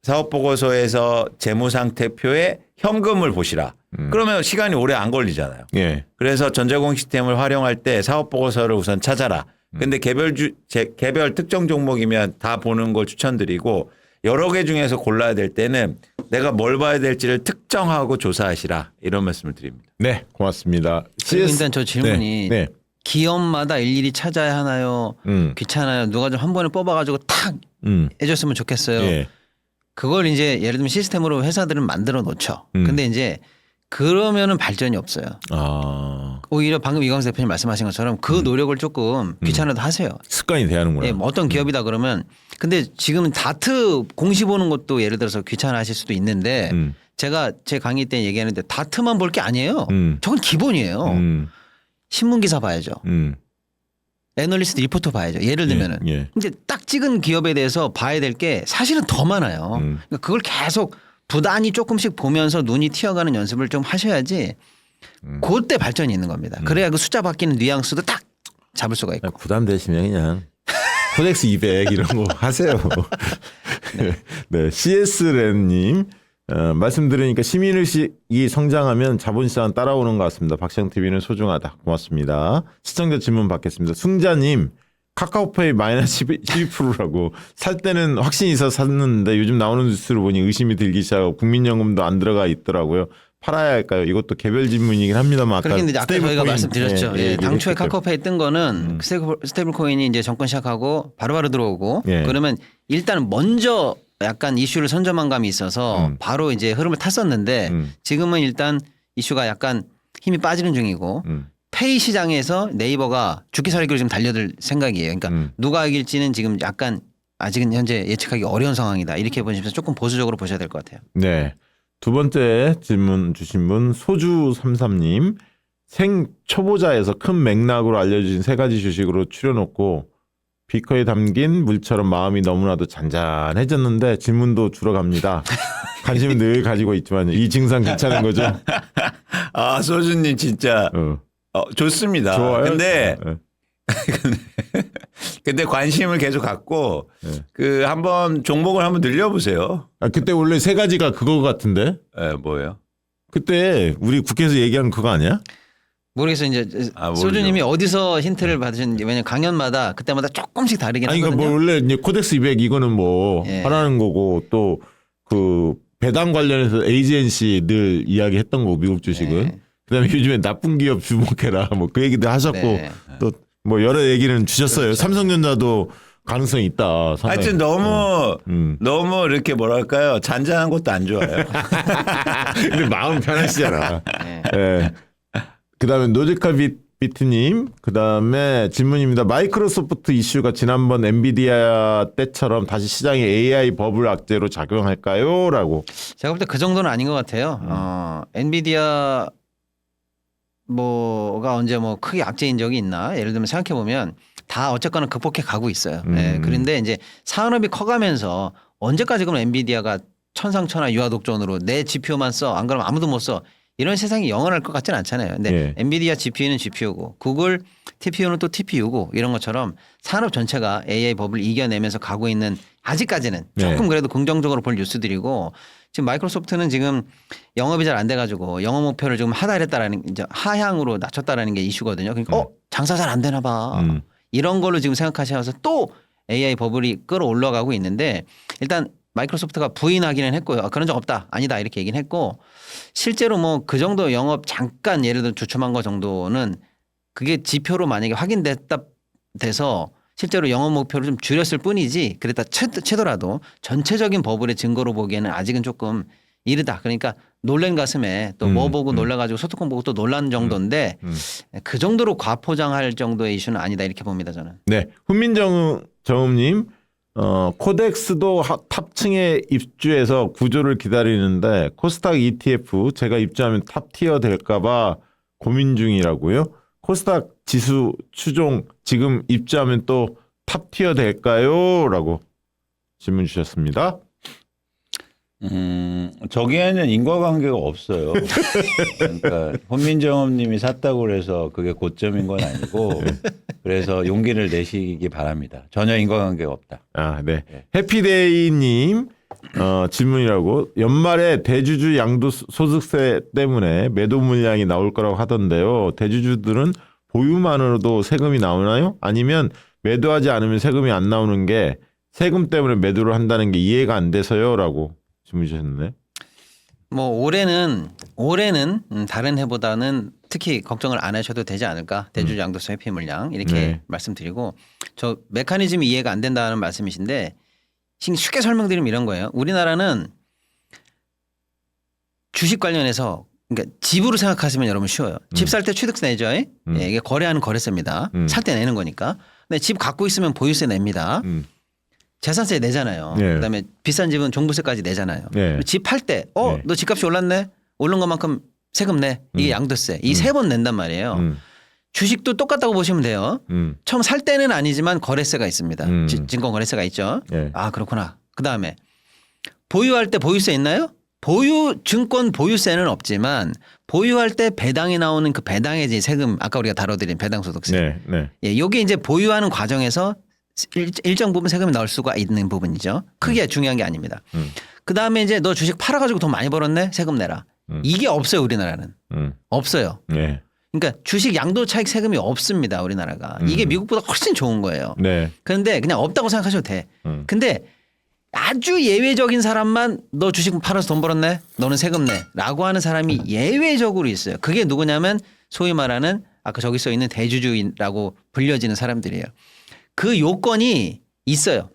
사업 보고서에서 재무상태표에 현금을 보시라. 그러면 시간이 오래 안 걸리잖아요. 예. 그래서 전자공시 시스템을 활용할 때 사업 보고서를 우선 찾아라. 근데 개별 특정 종목이면 다 보는 걸 추천드리고 여러 개 중에서 골라야 될 때는 내가 뭘 봐야 될지를 특정하고 조사하시라 이런 말씀을 드립니다. 네, 고맙습니다. 일단 저 질문이 네. 기업마다 일일이 찾아야 하나요? 귀찮아요? 누가 좀 한 번에 뽑아가지고 탁 해줬으면 좋겠어요. 예. 그걸 이제 예를 들면 시스템으로 회사들은 만들어 놓죠. 근데 이제 그러면은 발전이 없어요. 오히려 방금 이광수 대표님 말씀하신 것처럼 그 노력을 조금 귀찮아도 하세요. 습관이 돼야하는구나. 예, 뭐 어떤 기업이다 그러면 근데 지금은 다트 공시 보는 것도 예를 들어서 귀찮아하실 수도 있는데 제가 제 강의 때 얘기하는데 다트만 볼 게 아니에요. 저건 기본이에요. 신문 기사 봐야죠. 애널리스트 리포트 봐야죠. 예를 들면은. 예. 근데 딱 찍은 기업에 대해서 봐야 될 게 사실은 더 많아요. 그러니까 그걸 계속 부단히 조금씩 보면서 눈이 튀어가는 연습을 좀 하셔야지 그때 발전이 있는 겁니다. 그래야 그 숫자 바뀌는 뉘앙스도 딱 잡을 수가 있고. 부담되시면 그냥 코덱스 200 이런 거 하세요. 네, CS랜님 말씀 들으니까 시민의식이 성장하면 자본시장은 따라오는 것 같습니다. 박시영TV는 소중하다. 고맙습니다. 시청자 질문 받겠습니다. 승자님 카카오페이 마이너스 12%라고 살 때는 확신이 있어서 샀는데 요즘 나오는 뉴스를 보니 의심이 들기 시작하고 국민연금도 안 들어가 있더라고요. 팔아야 할까요? 이것도 개별 질문이긴 합니다만 아까 그렇게 아까 저희가 말씀드렸죠. 예, 당초에 얘기했죠. 카카오페이 뜬 거는 스테이블 코인이 이제 정권 시작하고 바로바로 들어오고 예. 그러면 일단 먼저 약간 이슈를 선점한 감이 있어서 바로 이제 흐름을 탔었는데 지금은 일단 이슈가 약간 힘이 빠지는 중이고 페이 시장에서 네이버가 죽기 살기로 지금 달려들 생각이에요. 그러니까 누가 이길지는 지금 약간 아직은 현재 예측하기 어려운 상황이다. 이렇게 보시면서 조금 보수적으로 보셔야 될 것 같아요. 네. 두 번째 질문 주신 분 소주33님 생 초보자에서 큰 맥락으로 알려주신 세 가지 주식으로 추려놓고 비커에 담긴 물처럼 마음이 너무나도 잔잔해졌는데 질문도 줄어갑니다. 관심은 늘 가지고 있지만 이 증상 괜찮은 거죠? 아, 소주님 진짜 좋습니다. 좋아요. 근데 네. 근데 관심을 계속 갖고 네. 그 한번 종목을 한번 늘려보세요. 아, 그때 원래 세 가지가 그거 같은데? 뭐예요? 그때 우리 국회에서 얘기한 그거 아니야? 모르겠어요. 이제 모르죠. 소주님이 어디서 힌트를 받으셨는지 왜냐면 강연마다 그때마다 조금씩 다르긴 아니, 하거든요. 그러니까 뭐 원래 이제 코덱스 200 이거는 뭐 예. 하라는 거고 또 그 배당 관련해서 AGNC 늘 이야기했던 거고 미국 주식은 네. 그다음에 요즘에 나쁜 기업 주목해라 뭐 그 얘기도 하셨고 네. 또 뭐 여러 얘기는 주셨어요. 그렇죠. 삼성전자도 가능성이 있다. 상당히. 하여튼 너무 이렇게 뭐랄까요 잔잔한 것도 안 좋아요. 근데 마음 편하시잖아. 네. 예. 그다음에 노지카 비트님, 그다음에 질문입니다. 마이크로소프트 이슈가 지난번 엔비디아 때처럼 다시 시장에 AI 버블 악재로 작용할까요?라고. 제가 볼 때 그 정도는 아닌 것 같아요. 엔비디아 뭐가 언제 뭐 크게 악재인 적이 있나? 예를 들면 생각해 보면 다 어쨌거나 극복해 가고 있어요. 예, 그런데 이제 산업이 커가면서 언제까지 그럼 엔비디아가 천상천하 유아독존으로 내 GPU만 써. 안 그러면 아무도 못 써. 이런 세상이 영원할 것 같지는 않잖아요. 근데 예. 엔비디아 GPU는 GPU고 구글 TPU는 또 TPU고 이런 것처럼 산업 전체가 AI 버블을 이겨내면서 가고 있는 아직까지는 조금 네. 그래도 긍정적으로 볼 뉴스들이고 지금 마이크로소프트는 지금 영업이 잘 안 돼가지고 영업 목표를 지금 하달했다라는 이제 하향으로 낮췄다라는 게 이슈거든요. 그러니까 장사 잘 안 되나 봐. 이런 걸로 지금 생각하셔서 또 AI 버블이 끌어올라가고 있는데 일단 마이크로소프트가 부인하기는 했고요. 그런 적 없다. 아니다. 이렇게 얘기는 했고 실제로 뭐 그 정도 영업 잠깐 예를 들어 주춤한 거 정도는 그게 지표로 만약에 확인됐다 돼서 실제로 영업 목표를 좀 줄였을 뿐이지 그랬다 치더라도 전체적인 버블의 증거로 보기에는 아직은 조금 이르다. 그러니까 놀란 가슴에 또 뭐 보고 놀라가지고 소뚜껑 보고 또 놀란 정도인데 그 정도로 과포장할 정도의 이슈는 아니다 이렇게 봅니다 저는. 네, 훈민정음님, 코덱스도 탑층에 입주해서 구조를 기다리는데 코스닥 ETF 제가 입주하면 탑티어 될까봐 고민 중이라고요. 코스닥 지수 추종 지금 입주하면 또 탑티어 될까요? 라고 질문 주셨습니다. 저기에는 인과관계가 없어요. 그러니까 혼민정음님이 샀다고 그래서 그게 고점인 건 아니고 그래서 용기를 내시기 바랍니다. 전혀 인과관계가 없다. 아, 네. 해피데이님 질문이라고 연말에 대주주 양도소득세 때문에 매도 물량이 나올 거라고 하던데요. 대주주들은 보유만으로도 세금이 나오나요? 아니면 매도하지 않으면 세금이 안 나오는 게 세금 때문에 매도를 한다는 게 이해가 안 돼서요라고 질문 주셨는데. 뭐 올해는 다른 해보다는 특히 걱정을 안 하셔도 되지 않을까. 대주주 양도세 회피 물량 이렇게 네. 말씀드리고 저 메커니즘이 이해가 안 된다는 말씀이신데 쉽게 설명드리면 이런 거예요. 우리나라는 주식 관련해서 그러니까 집으로 생각하시면 여러분 쉬워요. 집 살 때 취득세 내죠. 예, 이게 거래하는 거래세입니다. 살 때 내는 거니까. 근데 집 갖고 있으면 보유세 냅니다. 재산세 내잖아요. 네. 그다음에 비싼 집은 종부세까지 내잖아요. 네. 집 팔 때 네. 너 집값이 올랐네. 오른 것만큼 세금 내. 이게 양도세. 이 세 번 낸단 말이에요. 주식도 똑같다고 보시면 돼요. 처음 살 때는 아니지만 거래세가 있습니다. 증권 거래세가 있죠. 네. 아 그렇구나. 그다음에 보유할 때 보유세 있나요? 증권 보유세는 없지만 보유할 때 배당이 나오는 그 배당의 이제 세금 아까 우리가 다뤄드린 배당소득세. 네, 네. 예, 요게 이제 보유하는 과정에서 일정 부분 세금이 나올 수가 있는 부분이죠. 크게 중요한 게 아닙니다. 그 다음에 이제 너 주식 팔아가지고 돈 많이 벌었네? 세금 내라. 이게 없어요, 우리나라는. 없어요. 네. 그러니까 주식 양도 차익 세금이 없습니다, 우리나라가. 이게 미국보다 훨씬 좋은 거예요. 네. 그런데 그냥 없다고 생각하셔도 돼. 근데 아주 예외적인 사람만 너 주식 팔아서 돈 벌었네? 너는 세금 내. 라고 하는 사람이 예외적으로 있어요. 그게 누구냐면 소위 말하는 아까 저기 써 있는 대주주라고 불려지는 사람들이에요. 그 요건이 있어요.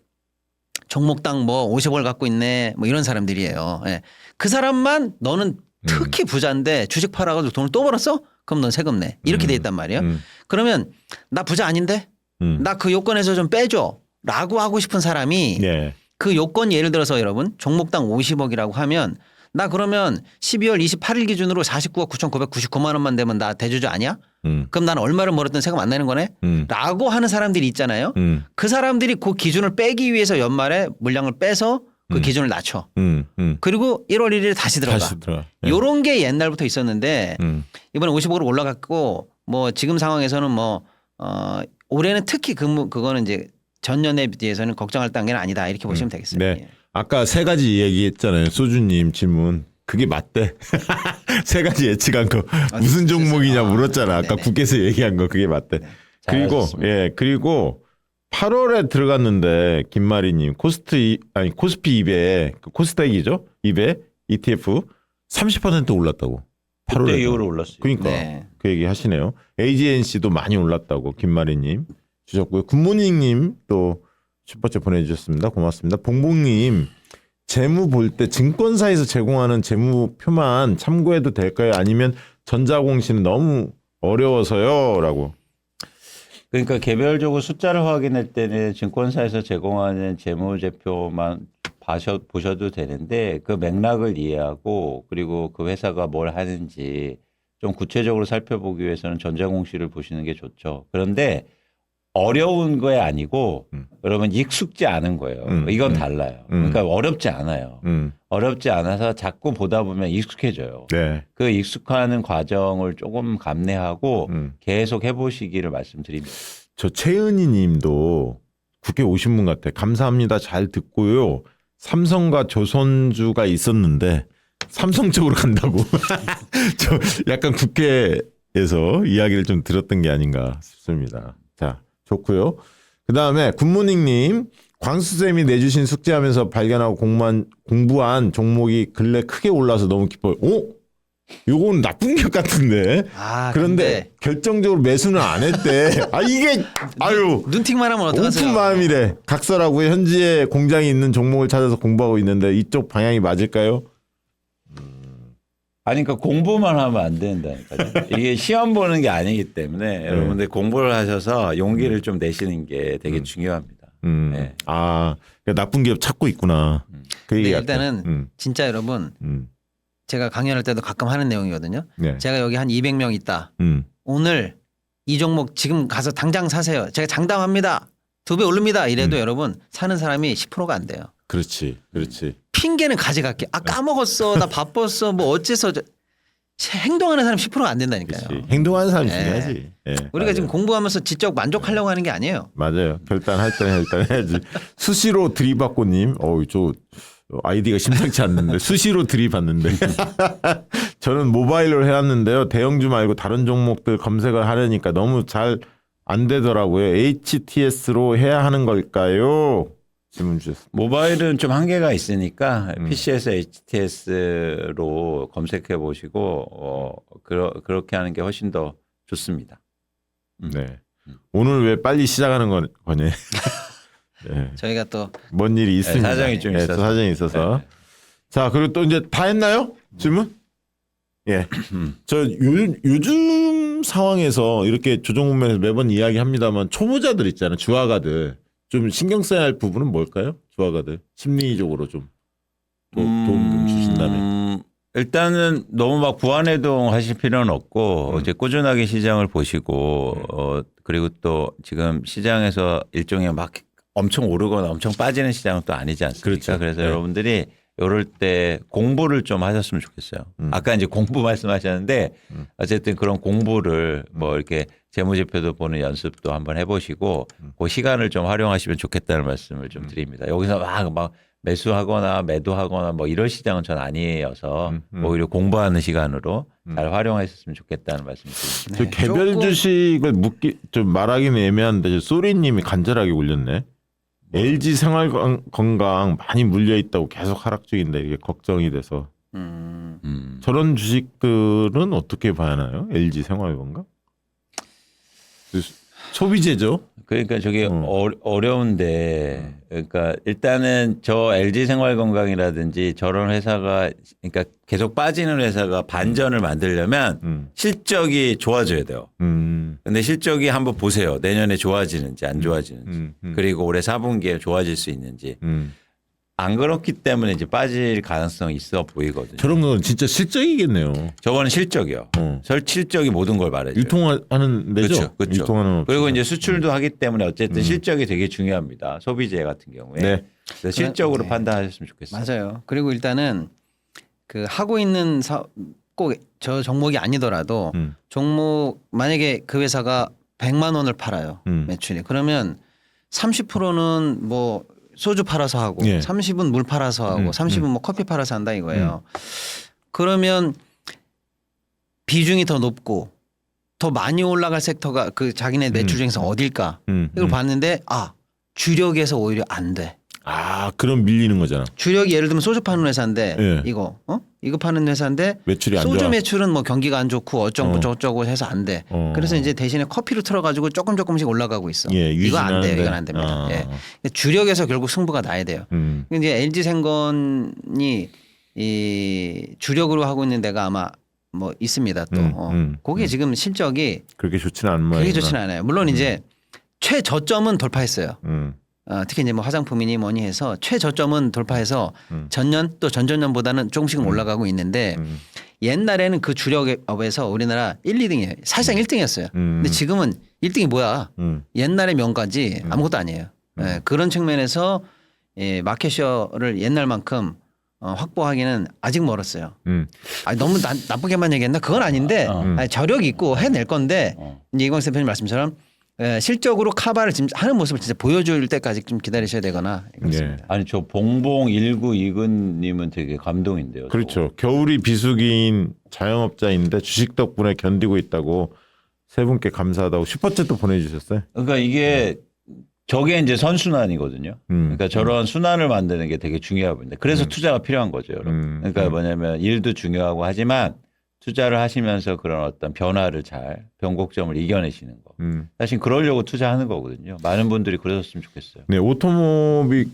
종목당 뭐 50월 갖고 있네 뭐 이런 사람들이에요. 예. 그 사람만 너는 특히 부자인데 주식 팔아가지고 돈을 또 벌었어? 그럼 넌 세금 내. 이렇게 돼 있단 말이에요. 그러면 나 부자 아닌데? 나 그 요건에서 좀 빼줘. 라고 하고 싶은 사람이 네. 그 요건 예를 들어서 여러분 종목당 50억이라고 하면 나 그러면 12월 28일 기준으로 49억 9,999만 원만 되면 나 대주주 아니야? 그럼 나는 얼마를 벌었든 세금 안 내는 거네? 라고 하는 사람들이 있잖아요. 그 사람들이 그 기준을 빼기 위해서 연말에 물량을 빼서 그 기준을 낮춰. 음. 그리고 1월 1일에 다시 들어가. 다시 들어가. 예. 요런 게 옛날부터 있었는데 이번에 55로 올라갔고 뭐 지금 상황에서는 뭐 올해는 특히 그거는 이제 전년에 비해서는 걱정할 단계는 아니다 이렇게 보시면 되겠어요. 네. 예. 아까 세 가지 얘기했잖아요. 소주님 질문. 그게 맞대. 세 가지 예측한 거 무슨 종목이냐 물었잖아. 아까 네네. 국회에서 얘기한 거 그게 맞대. 그리고 잘하셨습니다. 그리고 8월에 들어갔는데 김마리님 코스피 200 코스닥이죠. 200 ETF 30% 올랐다고. 그때 8월에 이후로 올랐어요. 그러니까 네. 그 얘기 하시네요. AGNC도 많이 올랐다고 김마리님 주셨고요. 굿모닝님 또 슈퍼챗 보내주셨습니다. 고맙습니다. 봉봉님 재무 볼 때 증권사에서 제공하는 재무표만 참고해도 될까요? 아니면 전자공시는 너무 어려워서요?라고. 그러니까 개별적으로 숫자를 확인할 때는 증권사에서 제공하는 재무제표만 보셔도 되는데 그 맥락을 이해하고 그리고 그 회사가 뭘 하는지 좀 구체적으로 살펴보기 위해서는 전자공시를 보시는 게 좋죠. 그런데 어려운 거에 아니고 여러분 익숙지 않은 거예요. 이건 달라요. 그러니까 어렵지 않아요. 어렵지 않아서 자꾸 보다 보면 익숙해져요. 네. 그 익숙하는 과정을 조금 감내하고 계속 해보시기를 말씀드립니다. 저 최은희 님도 국회 오신 분 같아. 감사합니다. 잘 듣고요. 삼성과 조선주가 있었는데 삼성 쪽으로 간다고. 저 약간 국회에서 이야기를 좀 들었던 게 아닌가 싶습니다. 자, 좋고요. 그다음에 굿모닝님 광수쌤이 내주신 숙제하면서 발견하고 공부한 종목이 근래 크게 올라서 너무 기뻐요. 오? 요건 나쁜 것 같은데. 그런데 결정적으로 매수는 안 했대. 이게 아유 눈팅만 하면 어떡하세요? 오픈 마음이래. 각설하고요. 현지에 공장이 있는 종목을 찾아서 공부하고 있는데 이쪽 방향이 맞을까요? 아니, 그러니까 공부만 하면 안 된다니까요. 이게 시험 보는 게 아니기 때문에 여러분들 공부를 하셔서 용기를 좀 내시는 게 되게 중요합니다. 네. 그러니까 나쁜 기업 찾고 있구나. 그 근데 얘기 일단은 진짜 여러분 제가 강연할 때도 가끔 하는 내용이거든요. 네. 제가 여기 한 200명 있다. 오늘 이 종목 지금 가서 당장 사세요. 제가 장담합니다. 2배 오릅니다. 이래도 여러분 사는 사람이 10%가 안 돼요. 그렇지. 핑계는 가져갈게. 까먹었어. 나 바빴어. 뭐 어째서 행동하는 사람 10%가 안 된다니까요. 그렇지. 행동하는 사람이 중요하지. 예. 우리가 맞아요. 지금 공부하면서 지적 만족하려고 하는 게 아니에요. 맞아요. 결단할 때는 해야지. 수시로 들이받고님. 저 아이디가 심상치 않는데 수시로 들이받는데. 저는 모바일로 해왔는데요. 대형주 말고 다른 종목들 검색을 하려니까 너무 잘 안 되더라고요. HTS로 해야 하는 걸까요? 질문 주셨습니다. 모바일은 좀 한계가 있으니까 PC에서 HTS로 검색해 보시고 그렇게 하는 게 훨씬 더 좋습니다. 네. 오늘 왜 빨리 시작하는 거니? 네. 저희가 또 뭔 일이 있습니다. 사정이 좀 있어서. 사정이 있어서. 자, 그리고 또 이제 다 했나요? 질문? 예. 저 요즘 상황에서 이렇게 조정문면에서 매번 이야기합니다만 초보자들 있잖아요. 주화가들. 좀 신경 써야 할 부분은 뭘까요? 주화가들. 심리적으로 좀 도움 좀 주신다면. 일단은 너무 막 부안해동 하실 필요는 없고 이제 꾸준하게 시장을 보시고 그리고 또 지금 시장에서 일종의 막 엄청 오르거나 엄청 빠지는 시장은 또 아니지 않습니까? 그렇죠. 그래서 네. 여러분들이 이럴 때 공부를 좀 하셨으면 좋겠어요. 아까 이제 공부 말씀하셨는데 어쨌든 그런 공부를 뭐 이렇게 재무제표도 보는 연습도 한번 해보시고 그 시간을 좀 활용하시면 좋겠다는 말씀을 좀 드립니다. 여기서 막 매수하거나 매도하거나 뭐 이럴 시장은 전 아니어서 오히려 공부하는 시간으로 잘 활용하셨으면 좋겠다는 말씀 드립니다. 저 개별 조금- 주식을 좀 말하기는 애매한데 소리님이 간절하게 올렸네. LG 생활건강 많이 물려 있다고 계속 하락 중인데 이게 걱정이 돼서 저런 주식들은 어떻게 봐야 하나요? LG 생활건강? 소비재죠. 그러니까 저게 어려운데 그러니까 일단은 저 LG 생활건강이라든지 저런 회사가 그러니까 계속 빠지는 회사가 반전을 만들려면 실적이 좋아져야 돼요. 근데 실적이 한번 보세요. 내년에 좋아지는지 안 좋아지는지 그리고 올해 4분기에 좋아질 수 있는지 안 그렇기 때문에 이제 빠질 가능성이 있어 보이거든요. 저런 건 진짜 실적이겠네요. 저거는 실적이요. 실적이 모든 걸 말해줘요. 유통하는 데죠. 그렇죠. 유통하는 그리고 이제 수출도 하기 때문에 어쨌든 실적이 되게 중요합니다. 소비재 같은 경우에. 네. 실적으로 네. 판단하셨으면 좋겠어요. 맞아요. 그리고 일단은 그 하고 있는 꼭 저 종목이 아니더라도 종목 만약에 그 회사가 100만 원을 팔아요. 매출이. 그러면 30%는 뭐 소주 팔아서 하고 예. 30은 물 팔아서 하고 30은 뭐 커피 팔아서 한다 이거예요. 그러면 비중이 더 높고 더 많이 올라갈 섹터가 그 자기네 매출 중에서 어딜까? 이걸 봤는데 주력에서 오히려 안 돼. 그럼 밀리는 거잖아. 주력이 예를 들면 소주 파는 회사인데 예. 이거 파는 회사인데 매출이 안 소주 좋아. 매출은 뭐 경기가 안 좋고 어쩌고 저쩌고 해서 안 돼. 그래서 이제 대신에 커피를 틀어가지고 조금씩 올라가고 있어. 예, 이거 안 돼요. 유지는 이건 안 됩니다. 하는데. 예. 주력에서 결국 승부가 나야 돼요. 이제 LG생건이 이 주력으로 하고 있는 데가 아마 뭐 있습니다. 또 그게 지금 실적이 그렇게 좋지는 않은 모양이구나. 그렇게 좋지는 않아요. 물론 이제 최저점은 돌파했어요. 특히 이제 뭐 화장품이니 뭐니 해서 최저점은 돌파해서 전년 또 전전년보다는 조금씩은 올라가고 있는데 옛날에는 그 주력업에서 우리나라 1, 2등이에요. 사실상 1등이었어요. 근데 지금은 1등이 뭐야? 옛날의 명가지 아무것도 아니에요. 예, 그런 측면에서 예, 마켓셔를 옛날만큼 확보하기는 아직 멀었어요. 너무 나쁘게만 얘기했나? 그건 아닌데 아니, 저력이 있고 해낼 건데 이제 이광수 대표님 말씀처럼 실적으로 카바를 지금 하는 모습을 진짜 보여줄 때까지 좀 기다리셔야 되거나 이렇습니다. 아니 저 봉봉 1929님은 되게 감동인데요. 그렇죠. 겨울이 비수기인 자영업자인데 주식 덕분에 견디고 있다고 세 분께 감사하다고 슈퍼챗도 보내주셨어요. 그러니까 이게 저게 이제 선순환이거든요. 그러니까 저런 순환을 만드는 게 되게 중요합니다. 그래서 투자가 필요한 거죠, 여러분. 그러니까 뭐냐면 일도 중요하고 하지만 투자를 하시면서 그런 어떤 변화를 잘 변곡점을 이겨내시는 거. 사실 그러려고 투자하는 거거든요. 많은 분들이 그러셨으면 좋겠어요. 네, 오토모빅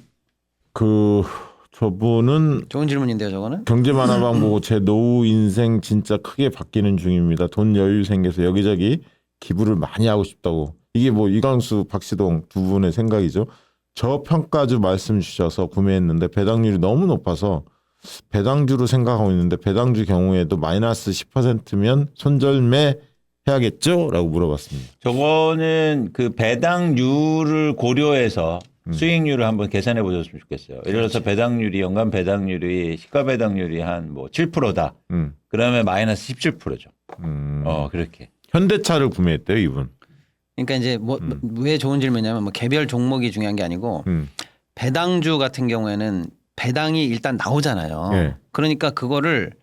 저분은 좋은 질문인데요, 저거는. 경제 만화방 보고 제 노후 인생 진짜 크게 바뀌는 중입니다. 돈 여유 생겨서 여기저기 기부를 많이 하고 싶다고. 이게 뭐 이광수, 박시동 두 분의 생각이죠. 저평가주 말씀 주셔서 구매했는데 배당률이 너무 높아서 배당주로 생각하고 있는데 배당주 경우에도 마이너스 10%면 손절매 해야겠죠? 라고 물어봤습니다. 저거는 그 배당률을 고려해서 수익률을 한번 계산해 보셨으면 좋겠어요. 예를 들어서 배당률이 연간 배당률이 시가 배당률이 한 뭐 7%다. 그러면 마이너스 17%죠. 그렇게. 현대차를 구매했대요, 이분. 그러니까 이제 왜 좋은 질문이냐면 뭐 개별 종목이 중요한 게 아니고 배당주 같은 경우에는 배당이 일단 나오잖아요. 네. 그러니까 그거를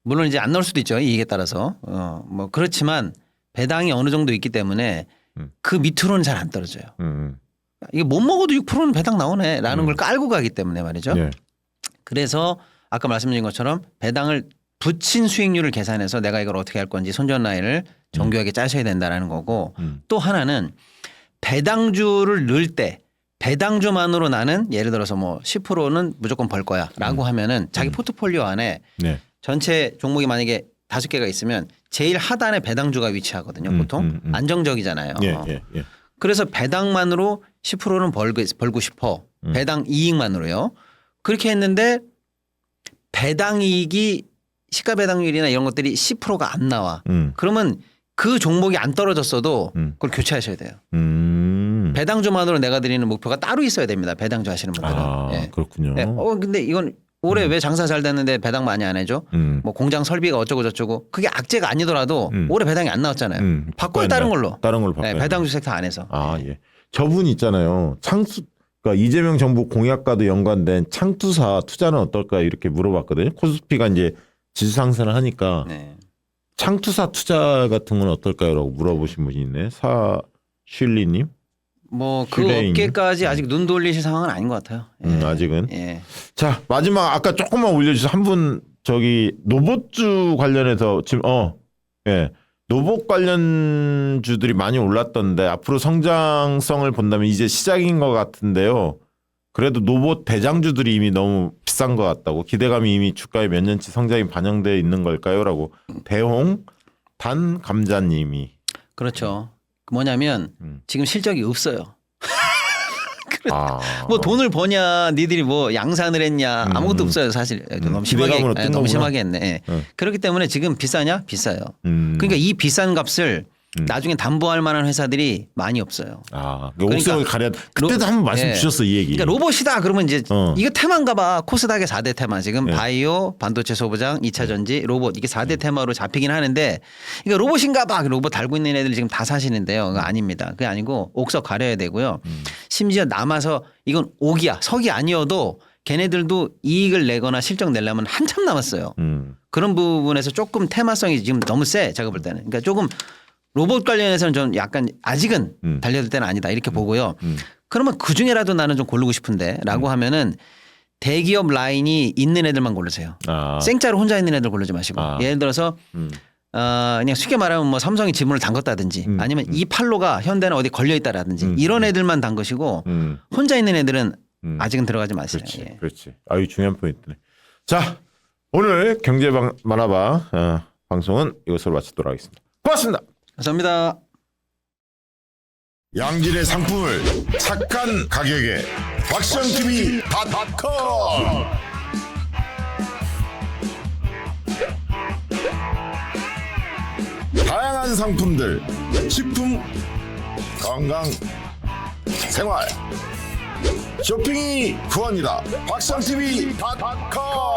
물론 이제 안 나올 수도 있죠. 이익에 따라서. 뭐 그렇지만 배당이 어느 정도 있기 때문에 그 밑으로는 잘 안 떨어져요. 이게 못 먹어도 6%는 배당 나오네라는 걸 깔고 가기 때문에 말이죠. 네. 그래서 아까 말씀드린 것처럼 배당을 붙인 수익률을 계산해서 내가 이걸 어떻게 할 건지 손절 라인을 정교하게 짜셔야 된다라는 거고 또 하나는 배당주를 넣을 때 배당주만으로 나는 예를 들어서 뭐 10%는 무조건 벌 거야 라고 하면은 자기 포트폴리오 안에 네. 전체 종목이 만약에 5개가 있으면 제일 하단에 배당주가 위치하거든요. 보통 안정적이잖아요. 예. 그래서 배당만으로 10%는 벌고 싶어. 배당 이익만으로요. 그렇게 했는데 배당 이익이 시가 배당률이나 이런 것들이 10%가 안 나와. 그러면 그 종목이 안 떨어졌어도 그걸 교체하셔야 돼요. 배당주만으로 내가 드리는 목표가 따로 있어야 됩니다. 배당주 하시는 분들은. 예. 그렇군요. 예. 근데 이건 올해 왜 장사 잘 됐는데 배당 많이 안 해줘? 뭐 공장 설비가 어쩌고 저쩌고 그게 악재가 아니더라도 올해 배당이 안 나왔잖아요. 바꿔요 다른 걸로. 다른 걸로 바꿔요. 네, 배당주 섹터 안에서. 예. 저분 있잖아요. 그러니까 이재명 정부 공약과도 연관된 창투사 투자는 어떨까 이렇게 물어봤거든요. 코스피가 이제 지수 상승을 하니까 네. 창투사 투자 같은 건 어떨까요?라고 물어보신 분이 있네. 사슐리님. 뭐 그 슐레잉. 업계까지 아직 눈 돌리실 상황은 아닌 것 같아요. 예. 아직은. 예. 자 마지막 아까 조금만 올려주셔서 한 분 저기 로봇주 관련해서 지금 로봇 관련주들이 많이 올랐던데 앞으로 성장성을 본다면 이제 시작인 것 같은데요. 그래도 로봇 대장주들이 이미 너무 비싼 것 같다고 기대감이 이미 주가에 몇 년치 성장이 반영되어 있는 걸까요?라고 대홍 단 감자님이. 그렇죠. 뭐냐면 지금 실적이 없어요. 아. 뭐 돈을 버냐, 니들이 뭐 양산을 했냐 아무것도 없어요 사실. 너무 심하게, 기대감으로 뜬 너무 거구나. 심하게 했네. 예. 그렇기 때문에 지금 비싸냐? 비싸요. 그러니까 그러니까 이 비싼 값을 나중에 담보할 만한 회사들이 많이 없어요. 아, 옥석을 가려. 그때도 로- 한번 말씀 예. 주셨어 이 얘기. 그러니까 로봇이다 그러면 이제 어. 이거 테마인가 봐. 코스닥의 4대 테마. 지금 예. 바이오, 반도체 소부장, 2차 전지, 로봇 이게 4대 테마로 잡히긴 하는데 그러니까 로봇인가 봐. 로봇 달고 있는 애들 지금 다 사시는데요. 그거 아닙니다. 그게 아니고 옥석 가려야 되고요. 심지어 남아서 이건 옥이야. 석이 아니어도 걔네들도 이익을 내거나 실적 내려면 한참 남았어요. 그런 부분에서 조금 테마성이 지금 너무 세. 제가 볼 때는. 그러니까 조금 로봇 관련해서는 좀 약간 아직은 달려들 때는 아니다 이렇게 보고요. 그러면 그 중에라도 나는 좀 고르고 싶은데 라고 하면은 대기업 라인이 있는 애들만 고르세요. 아. 생짜로 혼자 있는 애들 고르지 마시고 아. 예를 들어서 그냥 쉽게 말하면 뭐 삼성이 지분을 담궜다든지 아니면 이 팔로가 현대는 어디 걸려 있다라든지 이런 애들만 담그시고 혼자 있는 애들은 아직은 들어가지 마세요. 그렇지, 예. 그렇지. 아유 중요한 포인트네. 자, 오늘 경제 만화방 방송은 이것으로 마치도록 하겠습니다. 고맙습니다. 감사합니다. 양질의 상품을 착한 가격에 박시영TV.com 다양한 상품들 식품 건강 생활 쇼핑이 구원이다 박시영TV.com